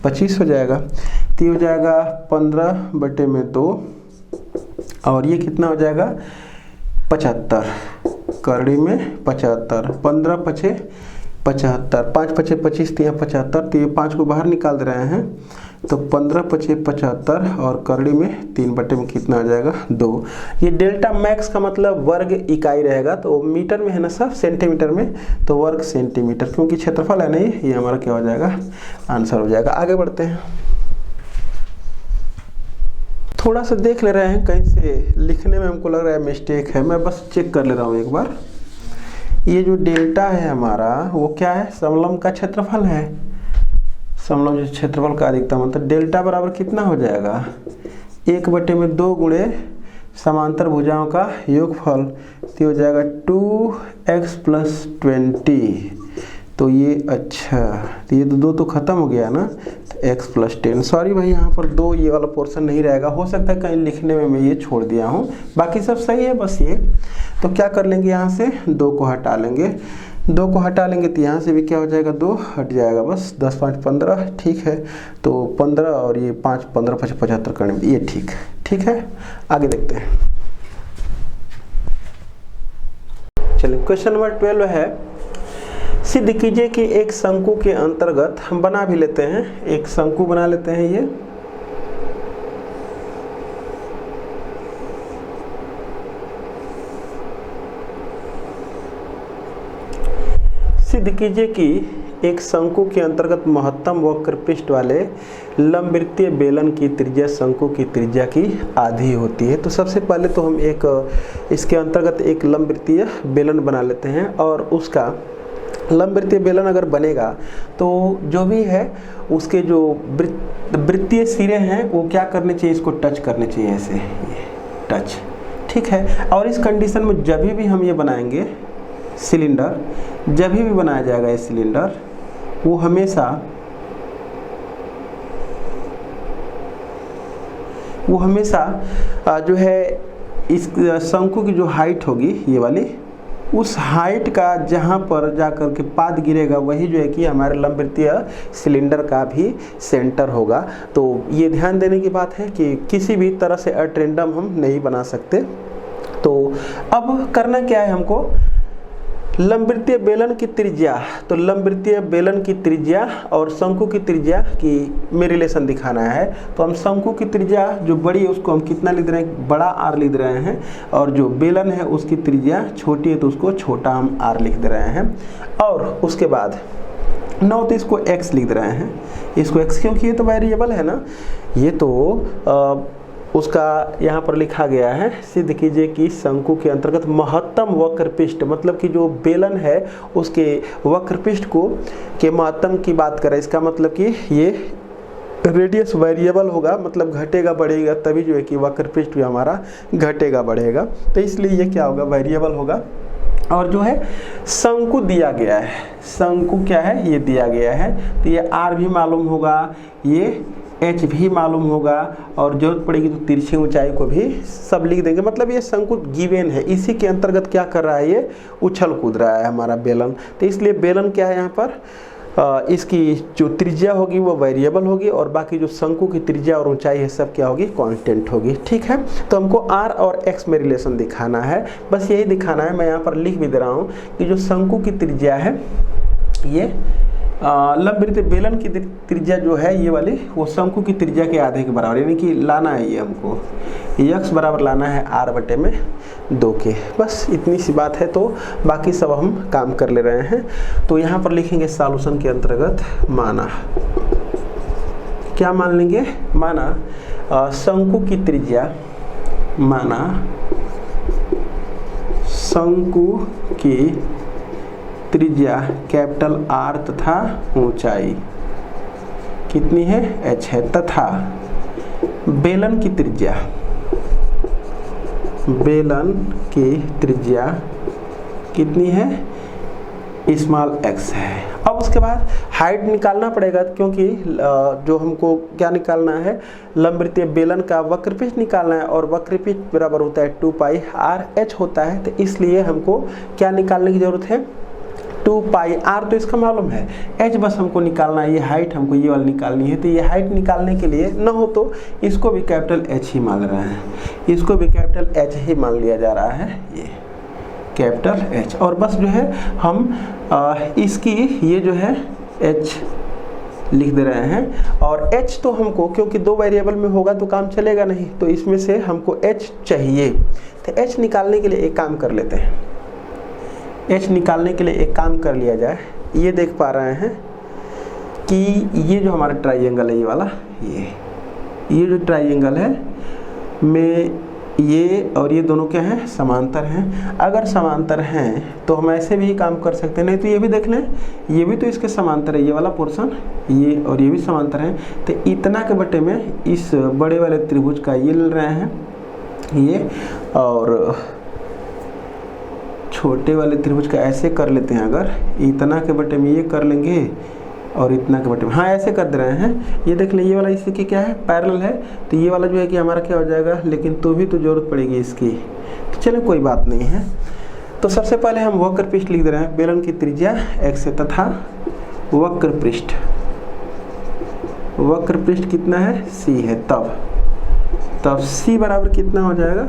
25 हो जाएगा, तो ये हो जाएगा 15/2, और ये कितना हो जाएगा 75 करड़ी में 75, 15 पचे 75, 5 पचे 25, तो यहाँ 75, तो ये 5 को बाहर निकाल दे रहे हैं, तो 15 पचे 75 और करड़ी में 3 बटे में कितना आ जाएगा 2। ये डेल्टा मैक्स का मतलब वर्ग इकाई रहेगा, तो मीटर में है ना सब, सेंटीमीटर में तो वर्ग सेंटीमीटर, क्योंकि क्षेत्रफल है नहीं, ये हमारा क्या हो जाएगा आंसर हो जाएगा। आगे बढ़ते हैं, थोड़ा सा देख ले रहे हैं, कहीं से लिखने में हमको लग रहा है मिस्टेक है, मैं बस चेक कर ले रहा हूँ एक बार। ये जो डेल्टा है हमारा वो क्या है, समलंब का क्षेत्रफल है, समलंब जो क्षेत्रफल का अधिकतम, मतलब डेल्टा बराबर कितना हो जाएगा 1/2 गुणे समांतर भुजाओं का योगफल, तो हो जाएगा 2x + 20। तो ये अच्छा, तो ये 2 तो खत्म हो गया ना, तो x + 10, सॉरी भाई यहाँ पर 2 ये वाला पोर्शन नहीं रहेगा, हो सकता है कहीं लिखने में मैं ये छोड़ दिया हूँ, बाकी सब सही है, बस ये। तो क्या कर लेंगे, यहाँ से 2 को हटा लेंगे, 2 को हटा लेंगे तो यहाँ से भी क्या हो जाएगा 2 हट जाएगा, बस 10 5 15, ठीक है। तो 15 और ये 5 15 5 75 करने में ये ठीक है। आगे देखते हैं, चलिए क्वेश्चन नंबर 12 है, सिद्ध कीजिए कि एक शंकु के अंतर्गत, हम बना भी लेते हैं, एक शंकु बना लेते हैं। ये सिद्ध कीजिए कि एक शंकु के अंतर्गत महत्तम वक्रपृष्ठ वाले लंबवृत्तीय बेलन की त्रिज्या शंकु की त्रिज्या की आधी होती है। तो सबसे पहले तो हम एक इसके अंतर्गत एक लंबवृत्तीय बेलन बना लेते हैं, और उसका लंबवृत्तीय बेलन अगर बनेगा तो जो भी है उसके जो वृत्तीय सिरे हैं वो क्या करने चाहिए, इसको टच करने चाहिए, ऐसे ये टच, ठीक है। और इस कंडीशन में जब भी हम ये बनाएंगे सिलेंडर, जब भी बनाया जाएगा ये सिलेंडर, वो हमेशा जो है इस शंकु की जो हाइट होगी ये वाली, उस हाइट का जहाँ पर जाकर के पाद गिरेगा वही जो है कि हमारे लंबवृत्तीय सिलेंडर का भी सेंटर होगा। तो ये ध्यान देने की बात है कि किसी भी तरह से एट रैंडम हम नहीं बना सकते। तो अब करना क्या है हमको, लंबवृत्तीय बेलन की त्रिज्या, तो लंबवृत्तीय बेलन की त्रिज्या और शंकु की त्रिज्या की में रिलेशन दिखाना है। तो हम शंकु की त्रिज्या जो बड़ी है उसको हम कितना लिख रहे हैं, बड़ा R लिख रहे हैं, और जो बेलन है उसकी त्रिज्या छोटी है तो उसको छोटा हम R लिख दे रहे हैं। और उसके बाद 9 तो इसको x लिख रहे हैं, इसको x क्योंकि ये तो वेरिएबल है ना, ये तो उसका यहाँ पर लिखा गया है, सिद्ध कीजिए कि शंकु के अंतर्गत महत्तम वक्रपृष्ठ, मतलब कि जो बेलन है उसके वक्रपृष्ठ को के महत्तम की बात करें, इसका मतलब कि ये रेडियस वेरिएबल होगा, मतलब घटेगा बढ़ेगा, तभी जो है कि वक्रपृष्ठ भी हमारा घटेगा बढ़ेगा, तो इसलिए ये क्या होगा वेरिएबल होगा। और जो है शंकु दिया गया है, शंकु क्या है ये दिया गया है, तो ये R भी मालूम होगा, ये H भी मालूम होगा, और जरूरत पड़ेगी तो तिरछी ऊंचाई को भी सब लिख देंगे। मतलब ये शंकु गिवन है, इसी के अंतर्गत क्या कर रहा है, ये उछल कूद रहा है हमारा बेलन। तो इसलिए बेलन क्या है यहाँ पर, इसकी जो त्रिज्या होगी वो वेरिएबल होगी, और बाकी जो शंकु की त्रिज्या और ऊंचाई है सब क्या होगी, कांस्टेंट होगी, ठीक है। तो हमको R और X में रिलेशन दिखाना है, बस यही दिखाना है। मैं यहाँ पर लिख भी दे रहा हूँ कि जो शंकु की त्रिज्या है, ये लंबवृत्तीय बेलन की त्रिज्या जो है ये वाली, वो शंकु की त्रिज्या के आधे के बराबर, यानी कि लाना है ये हमको, x बराबर लाना है R/2 के, बस इतनी सी बात है। तो बाकी सब हम काम कर ले रहे हैं। तो यहाँ पर लिखेंगे सॉल्यूशन के अंतर्गत, माना, क्या मान लेंगे, माना शंकु की त्रिज्या, माना शंकु की त्रिज्या कैपिटल R तथा ऊंचाई कितनी है, h है, तथा बेलन की त्रिज्या, बेलन की त्रिज्या कितनी है, स्मॉल x है। अब उसके बाद हाइट निकालना पड़ेगा, क्योंकि जो हमको क्या निकालना है, लंबवृत्तीय बेलन का वक्रपृष्ठ निकालना है, और वक्रपृष्ठ बराबर होता है 2πr/h होता है, तो इसलिए हमको क्या निकालने की जरूरत है, 2πr, तो इसका मालूम है, h बस हमको निकालना है, ये हाइट हमको ये वाली निकालनी है। तो ये हाइट निकालने के लिए न हो तो इसको भी कैपिटल H ही मान रहे हैं, इसको भी कैपिटल H ही मान लिया जा रहा है, ये कैपिटल H, और बस जो है हम इसकी ये जो है H लिख दे रहे हैं। और H तो हमको, क्योंकि दो वेरिएबल में होगा तो काम चलेगा नहीं, तो इसमें से हमको H चाहिए। तो H निकालने के लिए एक काम कर लेते हैं, H निकालने के लिए एक काम कर लिया जाए। ये देख पा रहे हैं कि ये जो हमारा ट्राइंगल है, ये वाला, ये जो ट्राइंगल है में ये और ये दोनों क्या हैं, समांतर हैं। अगर समांतर हैं तो हम ऐसे भी काम कर सकते हैं, नहीं तो ये भी देख लें, ये भी तो इसके समांतर है, ये वाला पोर्शन, ये और ये भी समांतर है। तो इतना के बटे में इस बड़े वाले त्रिभुज का ये ले रहे हैं ये, और छोटे वाले त्रिभुज का ऐसे कर लेते हैं। अगर इतना के बटे में ये कर लेंगे और इतना के बटे में, हाँ ऐसे कर दे रहे हैं। ये देख लें, ये वाला इसके क्या है, पैरेलल है, तो ये वाला जो है कि हमारा क्या हो जाएगा, लेकिन तो भी तो जरूरत पड़ेगी इसकी। तो चलो कोई बात नहीं है। तो सबसे पहले हम वक्र पृष्ठ लिख दे रहे हैं, बेलन की त्रिज्या x है तथा वक्र पृष्ठ कितना है, c है। तब c बराबर कितना हो जाएगा,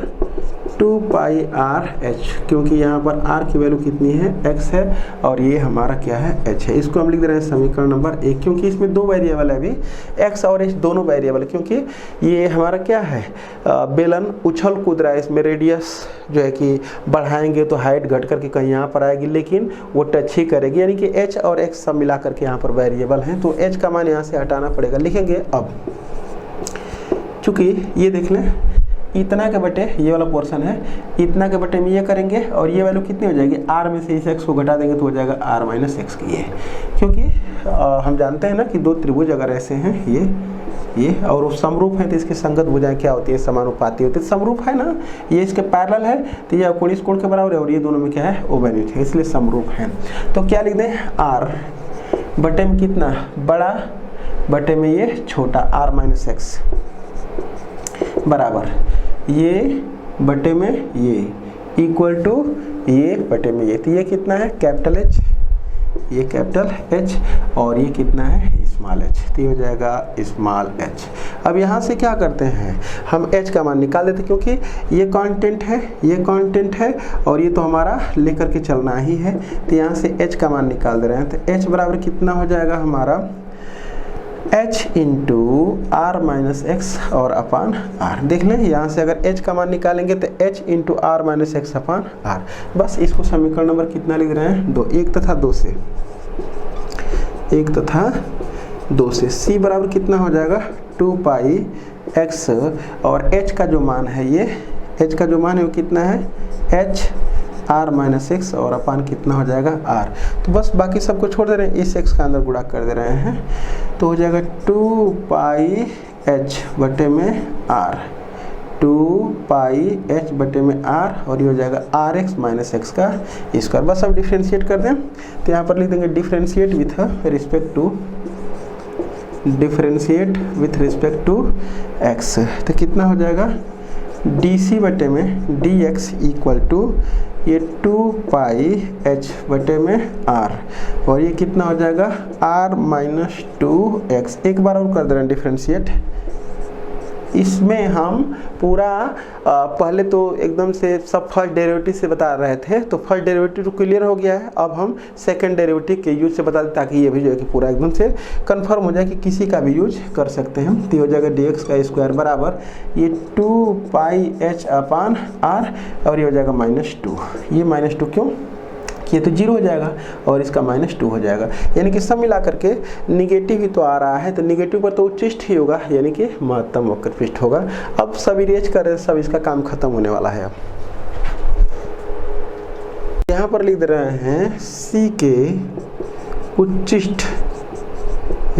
2πr/h, क्योंकि यहाँ पर r की वैल्यू कितनी है, x है, और ये हमारा क्या है, h है। इसको हम लिख दे रहे हैं समीकरण नंबर 1, क्योंकि इसमें दो वेरिएबल है अभी, x और h दोनों वेरिएबल है, क्योंकि ये हमारा क्या है, बेलन उछल कूद रहा है। इसमें रेडियस जो है कि बढ़ाएंगे तो हाइट घट करके कहीं यहाँ पर आएगी, लेकिन वो टच ही करेगी, यानी कि h और x सब मिला करके यहाँ पर वेरिएबल हैं। तो h का मान यहाँ से हटाना पड़ेगा, लिखेंगे। अब चूँकि ये देख लें, इतना के बटे ये वाला पोर्शन है, इतना के बटे में ये करेंगे, और ये वैल्यू कितनी हो जाएगी, r में से इस x को घटा देंगे तो हो जाएगा r - x की। ये क्योंकि हम जानते हैं ना कि दो त्रिभुज अगर ऐसे हैं, ये और वो समरूप है, तो इसकी संगत भुजाएं क्या होती है, समानुपाती होती है। समरूप है ना, ये इसके पैरेलल है, तो ये कोण इस कोण के बराबर है, और ये दोनों में क्या है, ओबेन्यूज है, इसलिए समरूप है। तो क्या लिख दें, r बटे में कितना, बड़ा बटे में ये छोटा, r - x बराबर ये बटे में ये इक्वल टू ये बटे में ये। तो ये कितना है, कैपिटल H, ये कैपिटल H, और ये कितना है, स्मॉल h। तो ये हो जाएगा स्मॉल h। अब यहाँ से क्या करते हैं, हम h का मान निकाल देते, क्योंकि ये कांस्टेंट है, ये कांस्टेंट है, और ये तो हमारा लेकर के चलना ही है। तो यहाँ से h का मान निकाल दे रहे हैं। तो h बराबर कितना हो जाएगा हमारा, h इंटू r - x और अपान r। देख लें, यहाँ से अगर h का मान निकालेंगे तो h इंटू r - x अपान r। बस इसको समीकरण नंबर कितना लिख रहे हैं, 2, 1 तथा 2 से, 1 तथा 2 से c बराबर कितना हो जाएगा, 2πx, और h का जो मान है, ये h का जो मान है वो कितना है, h r - x और अपान कितना हो जाएगा, r। तो बस बाकी सबको छोड़ दे रहे हैं, इस x का अंदर गुणा कर दे रहे हैं, तो हो जाएगा 2πh बटे में r, 2πh बटे में r, और ये हो जाएगा rx - x का स्क्वायर। बस अब डिफ्रेंशिएट कर दें, तो यहाँ पर लिख देंगे differentiate with respect to x। तो कितना हो जाएगा, dc बटे में dx इक्वल टू ये 2πh बटे में r, और ये कितना हो जाएगा, r - 2x। एक बार और कर दे रहे हैं डिफ्रेंशिएट। इसमें हम पूरा पहले तो एकदम से सब फर्स्ट डेरिवेटिव से बता रहे थे, तो फर्स्ट डेरिवेटिव तो क्लियर हो गया है। अब हम सेकंड डेरिवेटिव के यूज से बता दें, ताकि ये भी जो है कि पूरा एकदम से कंफर्म हो जाए कि किसी का भी यूज कर सकते हैं। तो हो जाएगा dx का स्क्वायर बराबर ये 2πh अपान r, और ये हो जाएगा -2। ये -2 क्यों, ये तो 0 हो जाएगा और इसका -2 हो जाएगा, यानी कि सब मिला करके निगेटिव ही तो आ रहा है, तो निगेटिव पर तो उच्चिष्ट ही होगा, यानी कि महत्तम वक्र पृष्ठ होगा। अब सब इरेज कर, सब इसका काम खत्म होने वाला है। अब यहाँ पर लिख दे रहे हैं C के उच्चिष्ट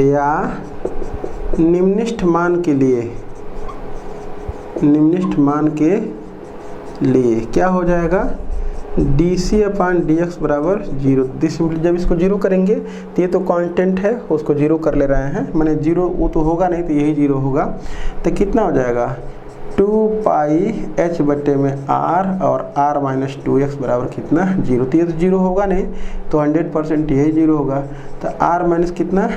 या निम्निष्ठ मान के लिए क्या हो जाएगा, dc अपान dx बराबर 0। सिंपली जब इसको 0 करेंगे तो ये तो कांस्टेंट है, उसको 0 कर ले रहे हैं, माने 0 वो तो होगा नहीं, तो यही 0 होगा। तो कितना हो जाएगा, 2πh बटे में r, और r - 2x बराबर कितना, 0। तो ये तो 0 होगा नहीं, तो 100% यही 0 होगा। तो r - कितना,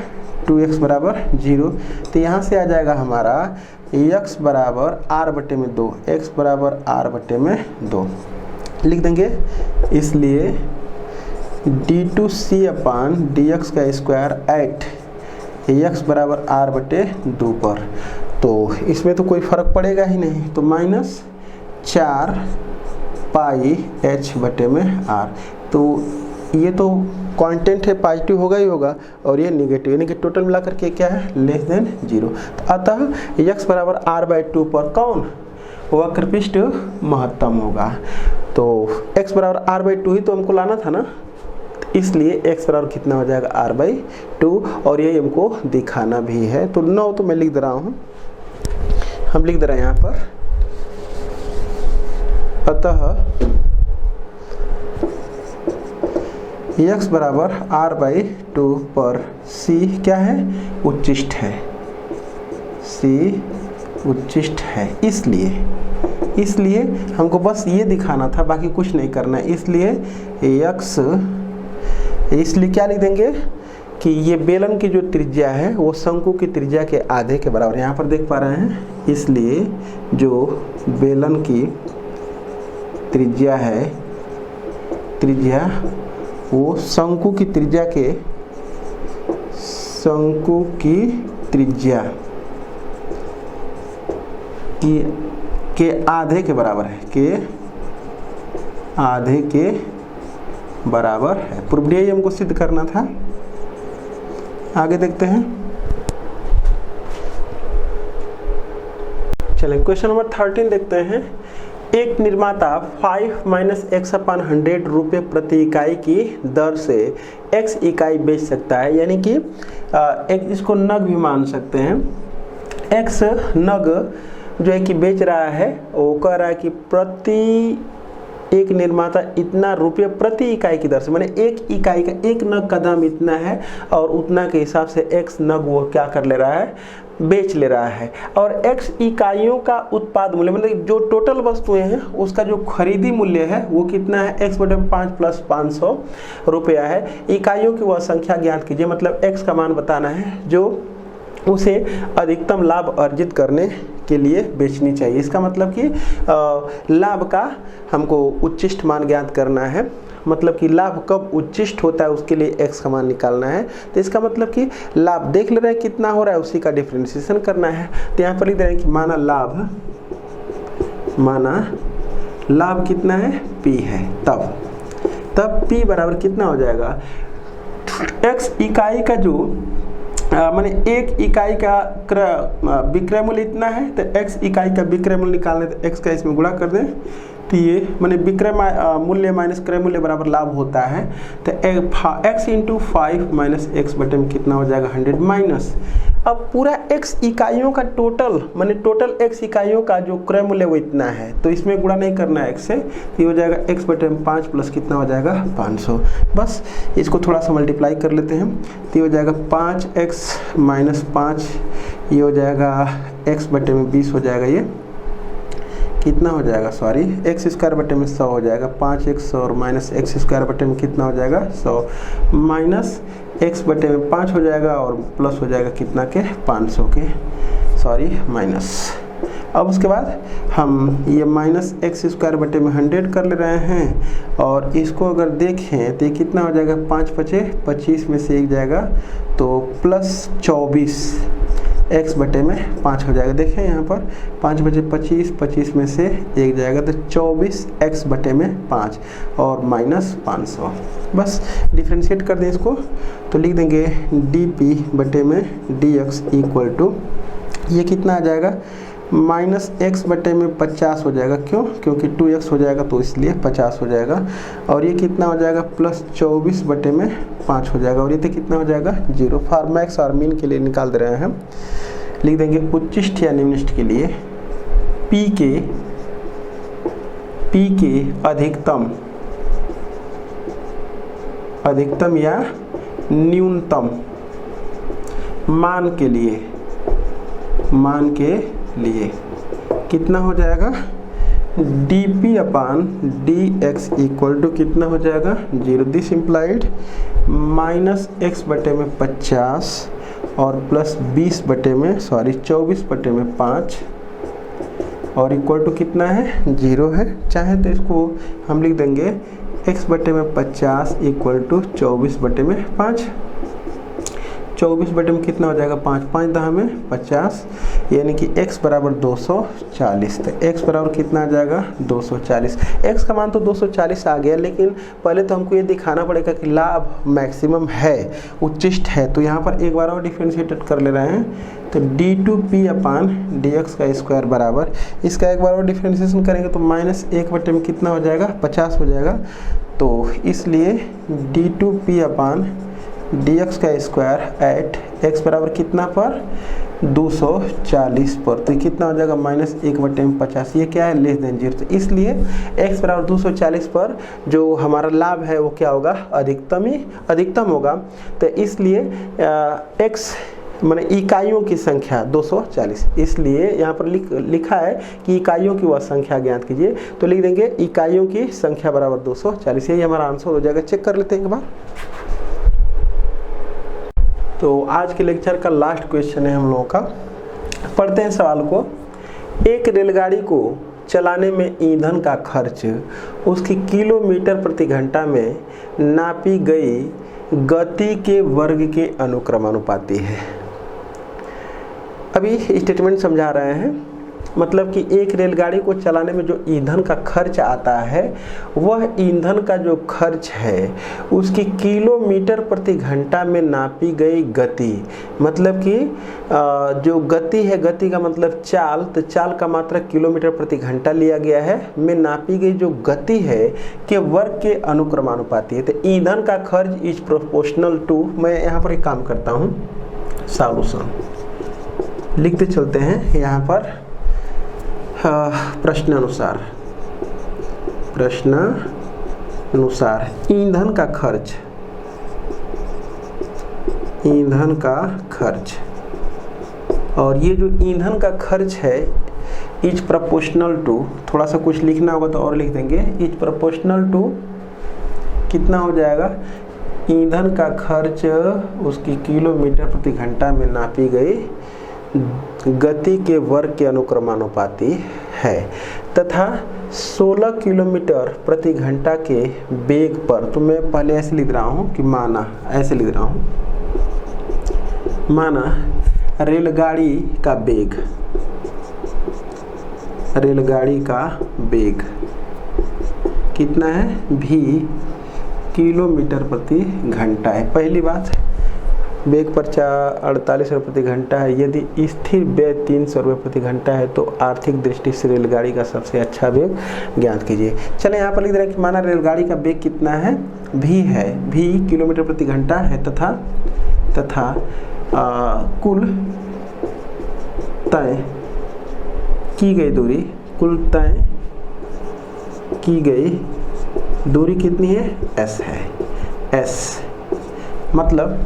2x बराबर 0। तो यहाँ से आ जाएगा हमारा x बराबर r बटे में 2, x बराबर r बटे में 2। लिख देंगे, इसलिए d2c अपान dx का स्क्वायर एट x बराबर r/2 पर। तो इसमें तो कोई फर्क पड़ेगा ही नहीं, तो -4 पाई h/r। तो ये तो कांस्टेंट है, पॉजिटिव होगा ही होगा, और ये नेगेटिव, यानी कि टोटल मिला करके क्या है, लेस देन 0। तो अतः x बराबर r/2 पर कौन वक्रपृष्ठ महत्तम होगा। तो x बराबर r/2 ही तो हमको लाना था ना, इसलिए x बराबर कितना हो जाएगा, r/2, और ये हमको दिखाना भी है। तो 9 तो मैं लिख दे रहा हूँ, हम लिख दे रहे हैं यहाँ पर, अतः x बराबर r/2 पर c क्या है, उच्चिष्ट है, c उच्चिष्ट है। इसलिए हमको बस ये दिखाना था, बाकी कुछ नहीं करना है। इसलिए क्या लिख देंगे कि ये बेलन की जो त्रिज्या है वो शंकु की त्रिज्या के आधे के बराबर, यहाँ पर देख पा रहे हैं। इसलिए जो बेलन की त्रिज्या है, वो शंकु की त्रिज्या के आधे के बराबर है, आधे के बराबर है। प्रूफ हमको सिद्ध करना था। आगे देखते हैं, चलिए क्वेश्चन नंबर 13 देखते हैं। एक निर्माता 5 - x/100 रुपये प्रति इकाई की दर से x इकाई बेच सकता है, यानी कि इसको नग भी मान सकते हैं। x नग जो है कि बेच रहा है, वो कह रहा है कि प्रति एक निर्माता इतना रुपये प्रति इकाई की दर से, माने एक इकाई का, एक नग का दाम इतना है, और उतना के हिसाब से x नग वो क्या कर ले रहा है, बेच ले रहा है। और x इकाइयों का उत्पाद मूल्य, मतलब जो टोटल वस्तुएं हैं उसका जो खरीदी मूल्य है वो कितना है, x/5 + 500 रुपया है। इकाइयों की वह संख्या ज्ञात कीजिए, मतलब x का मान बताना है जो उसे अधिकतम लाभ अर्जित करने के लिए बेचनी चाहिए। इसका मतलब कि लाभ का हमको उच्चिष्ट मान ज्ञात करना है, मतलब कि लाभ कब उच्चिष्ट होता है उसके लिए x का मान निकालना है। तो इसका मतलब कि लाभ देख ले रहे हैं कितना हो रहा है, उसी का डिफरेंशिएशन करना है। तो यहाँ पर लिख रहे हैं कि माना लाभ कितना है, p है, तब p बराबर कितना हो जाएगा, x इकाई का जो माने एक इकाई का विक्रय मूल्य इतना है, तो x इकाई का विक्रय मूल्य निकालने, तो x का इसमें गुणा कर दें, तो ये माने विक्रय मूल्य माइनस क्रय मूल्य बराबर लाभ होता है। तो x × 5 - x बटे में कितना हो जाएगा, 100 माइनस। अब पूरा x इकाइयों का टोटल, माने टोटल x इकाइयों का जो क्रय मूल्य वो इतना है, तो इसमें गुणा नहीं करना है x से, तो ये हो जाएगा x बटे में 5 प्लस कितना हो जाएगा, 500। बस इसको थोड़ा सा मल्टीप्लाई कर लेते हैं, तो ये हो जाएगा 5x - 5, ये हो जाएगा x बटे में 20 हो जाएगा, ये कितना हो जाएगा, सॉरी x² बटे में 100 हो जाएगा, 5x 100 और माइनस x² बटे में कितना हो जाएगा, 100 माइनस x बटे में 5 हो जाएगा, और प्लस हो जाएगा कितना के, 500 के, सॉरी माइनस। अब उसके बाद हम ये माइनस x² बटे में 100 कर ले रहे हैं, और इसको अगर देखें तो ये कितना हो जाएगा, 5 × 5 = 25 में से 1 जाएगा, तो प्लस 24 x बटे में 5 हो जाएगा। देखें यहाँ पर 5 × 25, 25 में से 1 जाएगा, तो 24 x बटे में 5 और माइनस 500। बस डिफ्रेंशिएट कर दें इसको, तो लिख देंगे dp बटे में dx इक्वल टू, ये कितना आ जाएगा, माइनस x बटे में 50 हो जाएगा, क्यों, क्योंकि 2x हो जाएगा तो इसलिए 50 हो जाएगा, और ये कितना हो जाएगा, प्लस 24 बटे में 5 हो जाएगा, और ये तो कितना हो जाएगा, 0। फॉर मैक्स और मीन के लिए निकाल दे रहे हैं हम, लिख देंगे उच्चिष्ट या निम्निष्ट के लिए p के अधिकतम या न्यूनतम मान के लिए कितना हो जाएगा, dp upon dx equal to कितना हो जाएगा, 0। दिस इम्प्लाइड माइनस x बटे में 50 और प्लस 24 बटे में 5 और इक्वल टू कितना है 0 है। चाहे तो इसको हम लिख देंगे x/50 इक्वल टू 24/5। 24 कितना हो जाएगा 5, 5 10 में 50, यानी कि x बराबर 240। तो x बराबर कितना आ जाएगा 240। x का मान तो 240 आ गया, लेकिन पहले तो हमको ये दिखाना पड़ेगा कि लाभ मैक्सिमम है, उच्चिष्ट है। तो यहाँ पर एक बार और डिफ्रेंशिएट कर ले रहे हैं, तो d2p/dx का स्क्वायर बराबर, इसका एक बार और डिफ्रेंशिएशन करेंगे तो -1 में कितना हो जाएगा 50 हो जाएगा। तो इसलिए d2p/dx का स्क्वायर एट x बराबर कितना पर 240 पर, तो कितना हो जाएगा -1 में 50। ये क्या है लेस देन 0, तो इसलिए x बराबर 240 पर जो हमारा लाभ है वो क्या होगा अधिकतम होगा। तो इसलिए x माने इकाइयों की संख्या 240, इसलिए यहाँ पर लिखा है कि इकाइयों की वह संख्या ज्ञात कीजिए, तो लिख देंगे इकाइयों की संख्या बराबर 240। यही हमारा आंसर हो जाएगा। चेक कर लेते हैं एक बार। तो आज के लेक्चर का लास्ट क्वेश्चन है हम लोगों का। पढ़ते हैं सवाल को। एक रेलगाड़ी को चलाने में ईंधन का खर्च उसकी किलोमीटर प्रति घंटा में नापी गई गति के वर्ग के अनुक्रमानुपाती है। अभी स्टेटमेंट समझा रहे हैं, मतलब कि एक रेलगाड़ी को चलाने में जो ईंधन का खर्च आता है, वह ईंधन का जो खर्च है उसकी किलोमीटर प्रति घंटा में नापी गई गति, मतलब कि जो गति है, गति का मतलब चाल, तो चाल का मात्रक किलोमीटर प्रति घंटा लिया गया है, में नापी गई जो गति है के वर्ग के अनुक्रमानुपाती है। तो ईंधन का खर्च इज प्रोपोर्शनल टू, मैं यहाँ पर एक काम करता हूँ, सॉल्यूशन लिखते चलते हैं यहाँ पर। प्रश्नानुसार ईंधन का खर्च, और ये जो ईंधन का खर्च है इज प्रोपोर्शनल टू, थोड़ा सा कुछ लिखना होगा तो और लिख देंगे, इज प्रोपोर्शनल टू कितना हो जाएगा, ईंधन का खर्च उसकी किलोमीटर प्रति घंटा में नापी गई गति के वर्ग के अनुक्रमानुपाती है, तथा 16 किलोमीटर प्रति घंटा के वेग पर, तो मैं पहले ऐसे लिख रहा हूँ कि माना, ऐसे लिख रहा हूँ, माना रेलगाड़ी का वेग कितना है v किलोमीटर प्रति घंटा है। पहली बात, वेग पर 48 रुपये प्रति घंटा है। यदि स्थिर व्यय 300 रुपये प्रति घंटा है तो आर्थिक दृष्टि से रेलगाड़ी का सबसे अच्छा वेग ज्ञात कीजिए। चले यहाँ पर लिख रहे हैं कि माना रेलगाड़ी का वेग कितना है, v है, v किलोमीटर प्रति घंटा है, तथा कुल तय की गई दूरी कितनी है, s है। s मतलब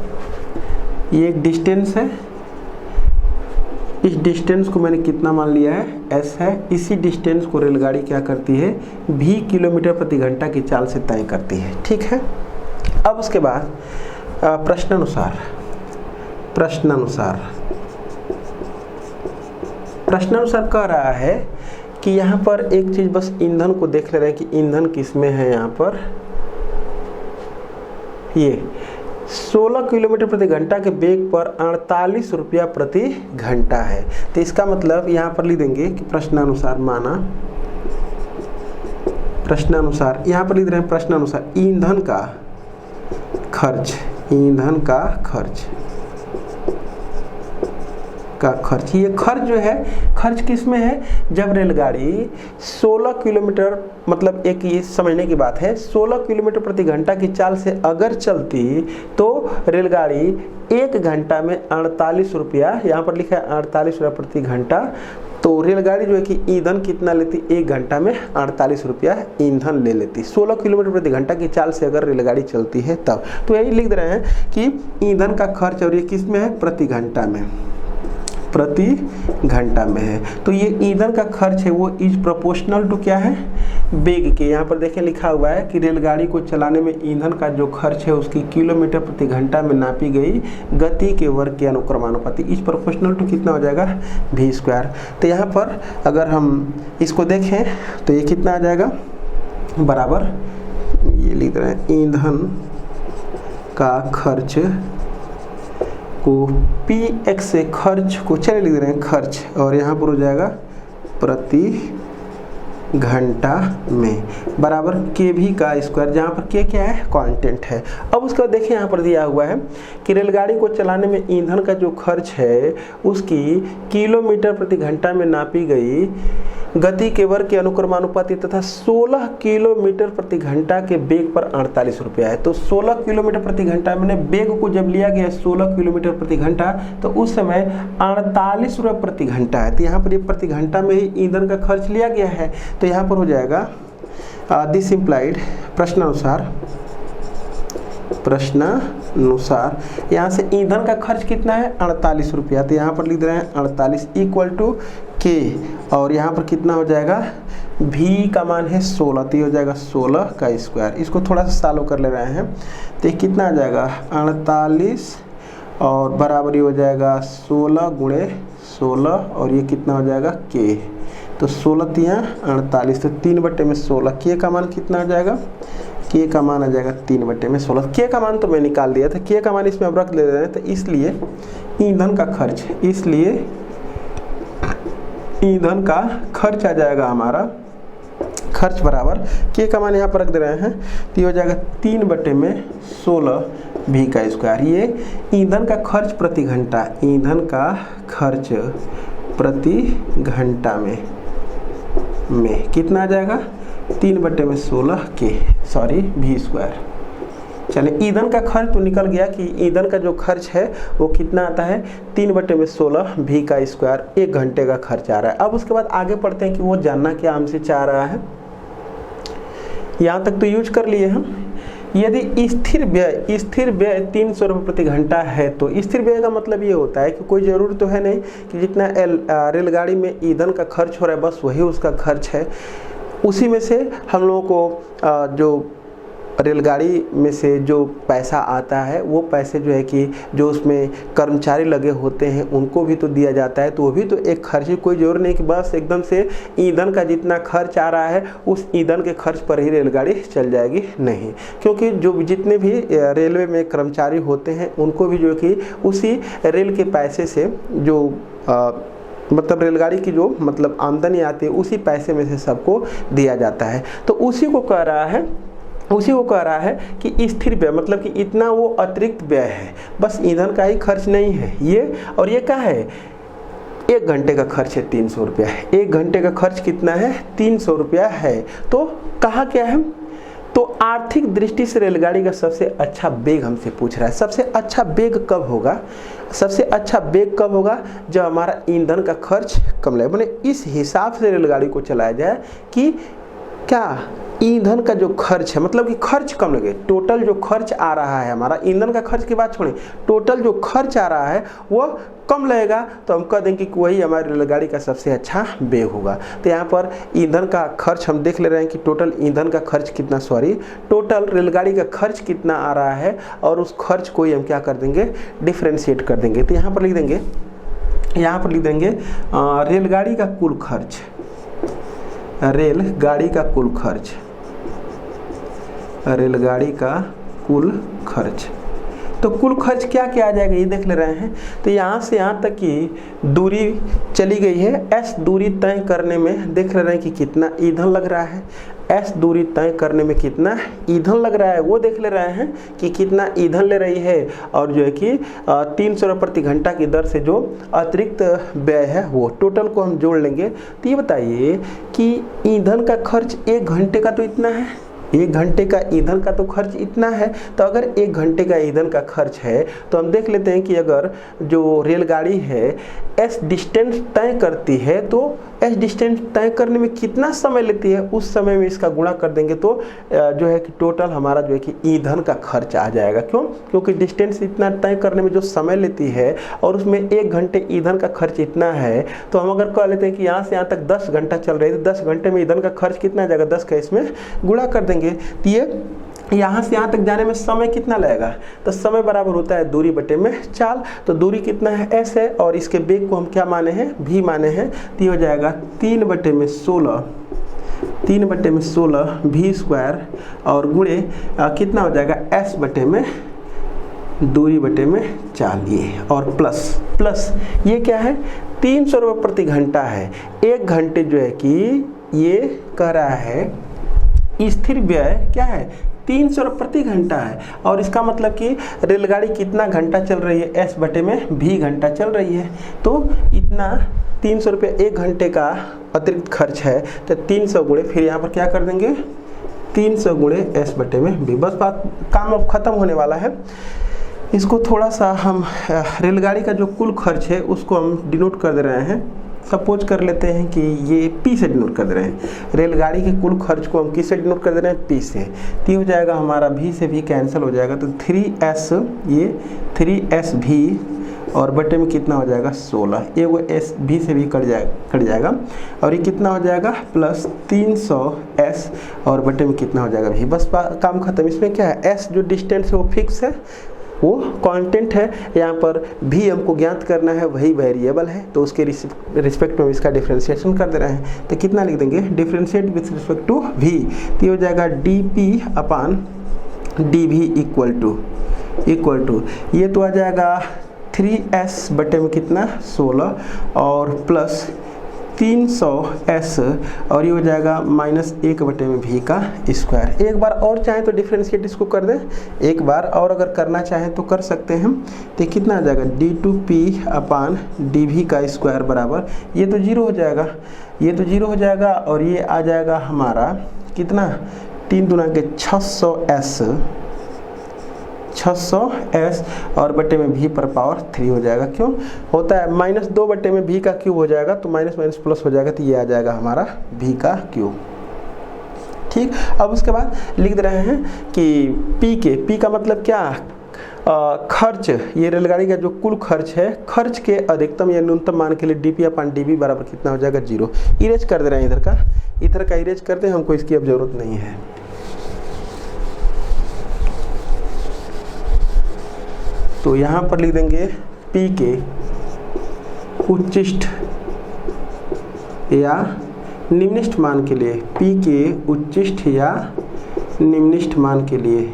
ये एक डिस्टेंस है, इस डिस्टेंस को मैंने कितना मान लिया है, s है। इसी डिस्टेंस को रेलगाड़ी क्या करती है, v किलोमीटर प्रति घंटा की चाल से तय करती है। ठीक है। अब उसके बाद प्रश्नानुसार कह रहा है कि यहाँ पर एक चीज बस ईंधन को देख ले रहे हैं कि ईंधन किसमें है। यहाँ पर ये 16 किलोमीटर प्रति घंटा के वेग पर 48 रुपया प्रति घंटा है। तो इसका मतलब यहाँ पर लिख देंगे कि प्रश्नानुसार, माना प्रश्नानुसार, यहाँ पर लिख रहे हैं प्रश्नानुसार ईंधन का खर्च, ये खर्च जो है, खर्च किस में है, जब रेलगाड़ी 16 किलोमीटर, मतलब एक ये समझने की बात है, 16 किलोमीटर प्रति घंटा की चाल से अगर चलती तो रेलगाड़ी 1 घंटा में 48 रुपया, यहाँ पर लिखा है 48 रुपया प्रति घंटा, तो रेलगाड़ी जो है कि ईंधन कितना लेती, 1 घंटा में 48 रुपया ईंधन ले लेती। 16 किलोमीटर प्रति घंटा की चाल से अगर रेलगाड़ी चलती है तब, तो यही लिख रहे हैं कि ईंधन का खर्च, और ये किस में है, प्रति घंटा में। प्रति घंटा में है। तो ये ईंधन का खर्च है वो इज प्रोपोर्शनल टू क्या है, वेग के। यहाँ पर देखें लिखा हुआ है कि रेलगाड़ी को चलाने में ईंधन का जो खर्च है उसकी किलोमीटर प्रति घंटा में नापी गई गति के वर्ग के अनुक्रमानुपाती इज प्रोपोर्शनल टू कितना हो जाएगा, v स्क्वायर। तो यहाँ पर अगर हम इसको देखें तो ये कितना आ जाएगा, बराबर ये लिख रहे हैं ईंधन का खर्च को px से खर्च को चले लिख रहे हैं खर्च, और यहाँ पर हो जाएगा प्रति घंटा में बराबर के भी का स्क्वायर, जहाँ पर के क्या है, कांस्टेंट है। अब उसके बाद देखिए यहाँ पर दिया हुआ है कि रेलगाड़ी को चलाने में ईंधन का जो खर्च है उसकी किलोमीटर प्रति घंटा में नापी गई गति के वर्ग के अनुक्रमानुपाती तथा 16 किलोमीटर प्रति घंटा के वेग पर 48 रुपया है। तो 16 किलोमीटर प्रति घंटा मैंने वेग को जब लिया गया 16 किलोमीटर प्रति घंटा तो उस समय 48 रुपये प्रति घंटा है। तो यहाँ पर ये प्रति घंटा में ही ईंधन का खर्च लिया गया है। तो यहाँ पर हो जाएगा दिस इम्प्लाइड प्रश्नानुसार यहाँ से ईंधन का खर्च कितना है, 48 रुपया। तो यहाँ पर लिख रहे हैं 48 इक्वल टू के, और यहाँ पर कितना हो जाएगा, v का मान है 16, तो ये हो जाएगा 16 का स्क्वायर। इसको थोड़ा सा सॉल्व कर ले रहे हैं तो ये कितना आ जाएगा 48 और बराबर ये हो जाएगा 16 गुणे 16 और ये कितना हो जाएगा के। तो 16 तिया 48, तो 3/16 के का मान कितना आ जाएगा, के का मान आ जाएगा 3/16। के का मान तो मैं निकाल दिया था, के का मान इसमें अब रख ले रहे हैं। तो इसलिए ईंधन का खर्च, इसलिए ईंधन का खर्च आ जाएगा हमारा खर्च बराबर के का मान यहाँ पर रख दे रहे हैं तो ये हो जाएगा 3/16 v का स्क्वायर। ये ईंधन का खर्च प्रति घंटा, ईंधन का खर्च प्रति घंटा में कितना आ जाएगा 3/16 के v स्क्वायर। चलिए ईंधन का खर्च तो निकल गया कि ईंधन का जो खर्च है वो कितना आता है 3/16 v का स्क्वायर, 1 घंटे का खर्च आ रहा है। अब उसके बाद आगे पढ़ते हैं कि वो जानना क्या हमसे चाह रहा है। यहाँ तक तो यूज कर लिए हम। यदि स्थिर व्यय 300 रुपये प्रति घंटा है तो स्थिर व्यय का मतलब ये होता है कि कोई ज़रूर तो है नहीं कि जितना रेलगाड़ी में ईंधन का खर्च हो रहा है बस वही उसका खर्च है, उसी में से हम लोगों को जो रेलगाड़ी में से जो पैसा आता है वो पैसे जो है कि जो उसमें कर्मचारी लगे होते हैं उनको भी तो दिया जाता है, तो वो भी तो एक खर्च है। कोई जोर नहीं कि बस एकदम से ईंधन का जितना खर्च आ रहा है उस ईंधन के खर्च पर ही रेलगाड़ी चल जाएगी, नहीं, क्योंकि जो जितने भी रेलवे में कर्मचारी होते हैं उनको भी जो कि उसी रेल के पैसे से जो मतलब रेलगाड़ी की जो मतलब आमदनी आती है उसी पैसे में से सबको दिया जाता है। तो उसी को कह रहा है कि स्थिर व्यय मतलब कि इतना वो अतिरिक्त व्यय है, बस ईंधन का ही खर्च नहीं है ये। और ये क्या है, 1 घंटे का खर्च है 300 रुपया है, 1 घंटे का खर्च कितना है 300 रुपया है। तो कहा क्या है, तो आर्थिक दृष्टि से रेलगाड़ी का सबसे अच्छा वेग हमसे पूछ रहा है। सबसे अच्छा वेग कब होगा, सबसे अच्छा वेग कब होगा जब हमारा ईंधन का खर्च कम लगे, मैंने इस हिसाब से रेलगाड़ी को चलाया जाए कि क्या ईंधन का जो खर्च है मतलब कि खर्च कम लगे। टोटल जो खर्च आ रहा है हमारा, ईंधन का खर्च की बात छोड़ें, टोटल जो खर्च आ रहा है वो कम लगेगा तो हम कह देंगे कि वही हमारी रेलगाड़ी का सबसे अच्छा वेग होगा। तो यहाँ पर ईंधन का खर्च हम देख ले रहे हैं कि टोटल ईंधन का खर्च कितना, टोटल रेलगाड़ी का खर्च कितना आ रहा है और उस खर्च को ही हम क्या कर देंगे, डिफ्रेंशिएट कर देंगे। तो यहाँ पर लिख देंगे रेलगाड़ी का कुल खर्च, रेलगाड़ी का कुल खर्च, रेलगाड़ी का कुल खर्च। तो कुल खर्च क्या क्या आ जाएगा ये देख ले रहे हैं। तो यहाँ से यहाँ तक की दूरी चली गई है, s दूरी तय करने में देख ले रहे हैं कि कितना ईंधन लग रहा है, s दूरी तय करने में कितना ईंधन लग रहा है वो देख ले रहे हैं कि कितना ईंधन ले रही है, और जो है कि 300 रुपये प्रति घंटा की दर से जो अतिरिक्त व्यय है वो टोटल को हम जोड़ लेंगे। तो ये बताइए कि ईंधन का खर्च 1 घंटे का तो इतना है, 1 घंटे का ईंधन का तो खर्च इतना है। तो अगर 1 घंटे का ईंधन का खर्च है तो हम देख लेते हैं कि अगर जो रेलगाड़ी है एस डिस्टेंस तय करती है तो एस डिस्टेंस तय करने में कितना समय लेती है, उस समय में इसका गुणा कर देंगे तो जो है कि टोटल हमारा जो है कि ईंधन का खर्च आ जाएगा। क्यों? क्योंकि डिस्टेंस इतना तय करने में जो समय लेती है और उसमें 1 घंटे ईंधन का खर्च इतना है, तो हम अगर कह लेते हैं कि यहाँ से यहाँ तक 10 घंटा चल रही है तो 10 घंटे में ईंधन का खर्च कितना आ जाएगा, 10 का इसमें गुणा कर देंगे। तो ये यहाँ से यहाँ तक जाने में समय कितना लगेगा, तो समय बराबर होता है दूरी बटे में चाल। तो दूरी कितना है, s है, और इसके बेग को हम क्या माने हैं, v माने हैं। तो ये हो जाएगा 3 बटे में 16 v स्क्वायर और गुणे कितना हो जाएगा s बटे में दूरी बटे में चाल, ये और प्लस ये क्या है 300 रुपये प्रति घंटा है। 1 घंटे जो है कि ये कह रहा है स्थिर व्यय क्या है 300 रुपये प्रति घंटा है, और इसका मतलब कि रेलगाड़ी कितना घंटा चल रही है, s बटे में v घंटा चल रही है। तो इतना 300 रुपये 1 घंटे का अतिरिक्त खर्च है, तो 300 गुणे फिर यहाँ पर क्या कर देंगे 300 गुणे s बटे में v। बस बात काम अब खत्म होने वाला है। इसको थोड़ा सा हम रेलगाड़ी का जो कुल खर्च है उसको हम डिनोट कर दे रहे हैं। सपोज कर लेते हैं कि ये P से डिनोट कर दे रहे हैं, रेलगाड़ी के कुल खर्च को हम किस से डिनोट कर दे रहे हैं, P से। तो हो जाएगा हमारा V से V कैंसिल हो जाएगा, तो 3s ये 3sv और बटे में कितना हो जाएगा 16, ये वो s v से v कट जाएगा और ये कितना हो जाएगा प्लस 300s और बटे में कितना हो जाएगा v। बस काम खत्म। इसमें क्या है s जो डिस्टेंस है वो फिक्स है, वो कांस्टेंट है। यहाँ पर भी हमको ज्ञात करना है, वही वेरिएबल है, तो उसके रिस्पेक्ट में इसका डिफ्रेंशिएशन कर दे रहे हैं। तो कितना लिख देंगे differentiate with respect to v, तो ये हो जाएगा dp upon dv equal to ये तो आ जाएगा 3s बटे में कितना 16 और प्लस 300s और ये हो जाएगा माइनस 1 बटे में v का स्क्वायर। एक बार और चाहें तो डिफ्रेंशिएट इसको कर दें, एक बार और अगर करना चाहें तो कर सकते हैं। तो कितना आ जाएगा d2p अपान dv का स्क्वायर बराबर ये तो 0 हो जाएगा, ये तो 0 हो जाएगा और ये आ जाएगा हमारा कितना 3 दूना के 600s और बटे में v पर पावर 3 हो जाएगा। क्यों होता है माइनस 2 बटे में v का क्यूब हो जाएगा, तो माइनस माइनस प्लस हो जाएगा, तो ये आ जाएगा हमारा v का क्यूब। ठीक, अब उसके बाद लिख दे रहे हैं कि p का मतलब क्या खर्च, ये रेलगाड़ी का जो कुल खर्च है, खर्च के अधिकतम या न्यूनतम मान के लिए dp अपान dv बराबर कितना हो जाएगा 0। इरेज कर दे रहे हैं, इधर का इरेज करते हैं, हमको इसकी अब जरूरत नहीं है। तो यहाँ पर लिख देंगे P के उच्चिष्ट या निम्निष्ठ मान के लिए, P के उच्चिष्ठ या निम्निष्ठ मान के लिए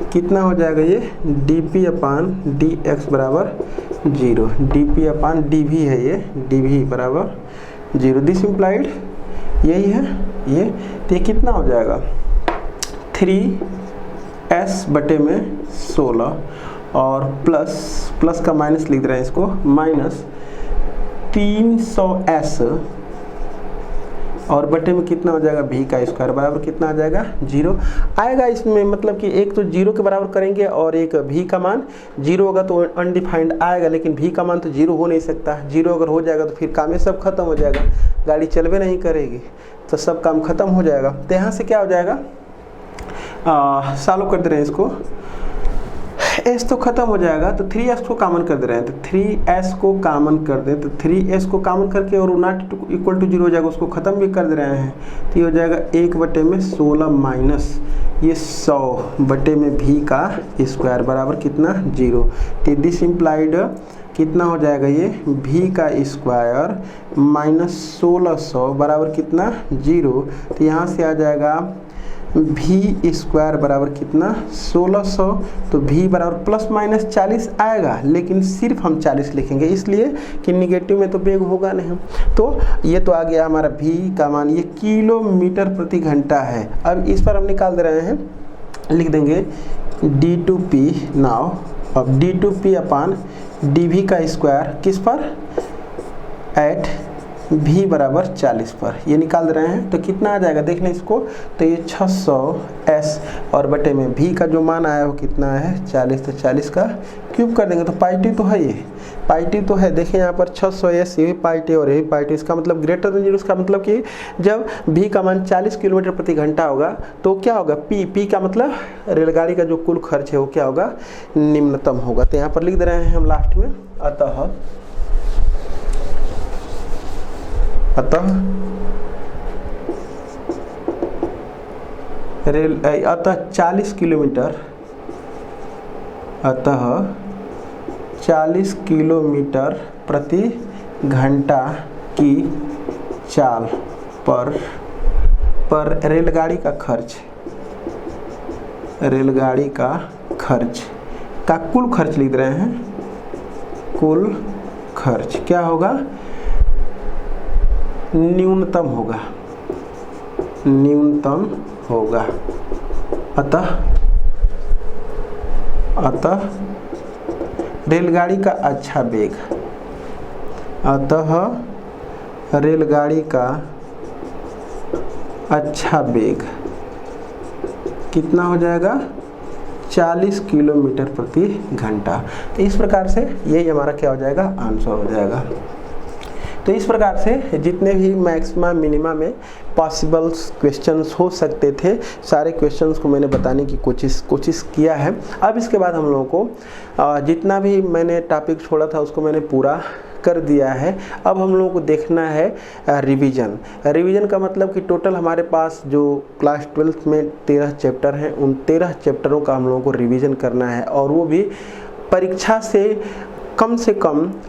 कितना हो जाएगा ये dp अपान dx बराबर 0, dp अपान dv है, ये dv बराबर 0। दिस इम्प्लाइड यही है ये। तो ये कितना हो जाएगा 3s बटे में 16 और प्लस का माइनस लिख रहे हैं इसको, माइनस 300s और बटे में कितना हो जाएगा v का स्क्वायर बराबर कितना आ जाएगा 0 आएगा। इसमें मतलब कि एक तो 0 के बराबर करेंगे और एक v का मान 0 होगा तो अनडिफाइंड आएगा, लेकिन v का मान तो 0 हो नहीं सकता। 0 अगर हो जाएगा तो फिर काम ये सब खत्म हो जाएगा, गाड़ी चलवे नहीं करेगी, तो सब काम खत्म हो जाएगा। तो यहाँ से क्या हो जाएगा सॉल्व कर दे रहे हैं इसको, s तो खत्म हो जाएगा, तो 3s को कॉमन कर दे रहे हैं, तो 3s को कॉमन कर दें, तो 3s को कॉमन करके और नॉट इक्वल टू 0 हो जाएगा, उसको ख़त्म भी कर दे रहे हैं। तो ये हो जाएगा 1 बटे में 16 माइनस ये 100 बटे में v का स्क्वायर बराबर कितना 0। तो दिस इम्प्लाइड कितना हो जाएगा ये v का स्क्वायर माइनस 1600 बराबर कितना 0। तो यहाँ से आ जाएगा v स्क्वायर बराबर कितना 1600, तो v बराबर प्लस माइनस 40 आएगा, लेकिन सिर्फ हम 40 लिखेंगे इसलिए कि निगेटिव में तो वेग होगा नहीं। तो ये तो आ गया हमारा v का मान, ये किलोमीटर प्रति घंटा है। अब इस पर हम निकाल दे रहे हैं, लिख देंगे d2p नाउ, अब d2p अपान dv का स्क्वायर किस पर एट v बराबर 40 पर, ये निकाल दे रहे हैं तो कितना आ जाएगा देख लें इसको। तो ये 600s और बटे में v का जो मान आया वो कितना है 40, तो 40 का क्यूब कर देंगे तो पाई टी तो है, ये पाई टी तो है। देखिए यहाँ पर 600s ये भी पाई टी और ये भी पाई टी, इसका मतलब ग्रेटर देन 0, इसका मतलब कि जब v का मान 40 किलोमीटर प्रति घंटा होगा तो क्या होगा p का मतलब रेलगाड़ी का जो कुल खर्च है वो क्या होगा निम्नतम होगा। तो यहाँ पर लिख दे रहे हैं हम लास्ट में, अतः 40 किलोमीटर, अतः 40 किलोमीटर प्रति घंटा की चाल पर रेलगाड़ी का खर्च का कुल खर्च लिख रहे हैं, कुल खर्च क्या होगा न्यूनतम होगा। अतः रेलगाड़ी का अच्छा वेग, कितना हो जाएगा 40 किलोमीटर प्रति घंटा। तो इस प्रकार से यही हमारा क्या हो जाएगा आंसर हो जाएगा। तो इस प्रकार से जितने भी मैक्सिमा मिनिमा में पॉसिबल्स क्वेश्चंस हो सकते थे सारे क्वेश्चंस को मैंने बताने की कोशिश किया है। अब इसके बाद हम लोगों को जितना भी मैंने टॉपिक छोड़ा था उसको मैंने पूरा कर दिया है। अब हम लोगों को देखना है रिवीजन का मतलब कि टोटल हमारे पास जो क्लास 12th में 13 चैप्टर हैं, उन 13 चैप्टरों का हम लोगों को रिवीजन करना है, और वो भी परीक्षा से कम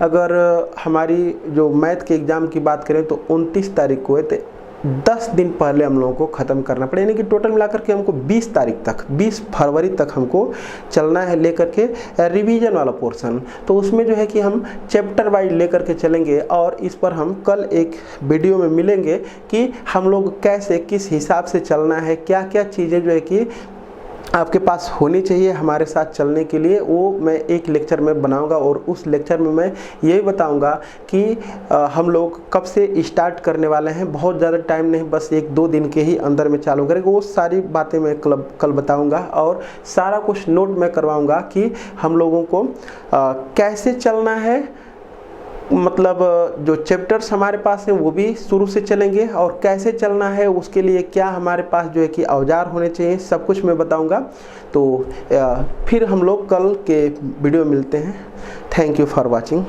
अगर हमारी जो मैथ के एग्ज़ाम की बात करें तो 29 तारीख को है, तो 10 दिन पहले हम लोगों को ख़त्म करना पड़े, यानी कि टोटल मिलाकर के हमको 20 फरवरी तक हमको चलना है लेकर के रिवीजन वाला पोर्शन। तो उसमें जो है कि हम चैप्टर वाइज लेकर के चलेंगे, और इस पर हम कल एक वीडियो में मिलेंगे कि हम लोग कैसे किस हिसाब से चलना है, क्या क्या चीज़ें जो है कि आपके पास होनी चाहिए हमारे साथ चलने के लिए, वो मैं एक लेक्चर में बनाऊंगा। और उस लेक्चर में मैं यही बताऊंगा कि हम लोग कब से स्टार्ट करने वाले हैं, बहुत ज़्यादा टाइम नहीं, बस 1-2 दिन के ही अंदर में चालू करेंगे। वो सारी बातें मैं कल बताऊंगा, और सारा कुछ नोट मैं करवाऊंगा कि हम लोगों को कैसे चलना है, मतलब जो चैप्टर्स हमारे पास हैं वो भी शुरू से चलेंगे, और कैसे चलना है उसके लिए क्या हमारे पास जो है कि औजार होने चाहिए, सब कुछ मैं बताऊंगा। तो फिर हम लोग कल के वीडियो मिलते हैं। Thank you for watching.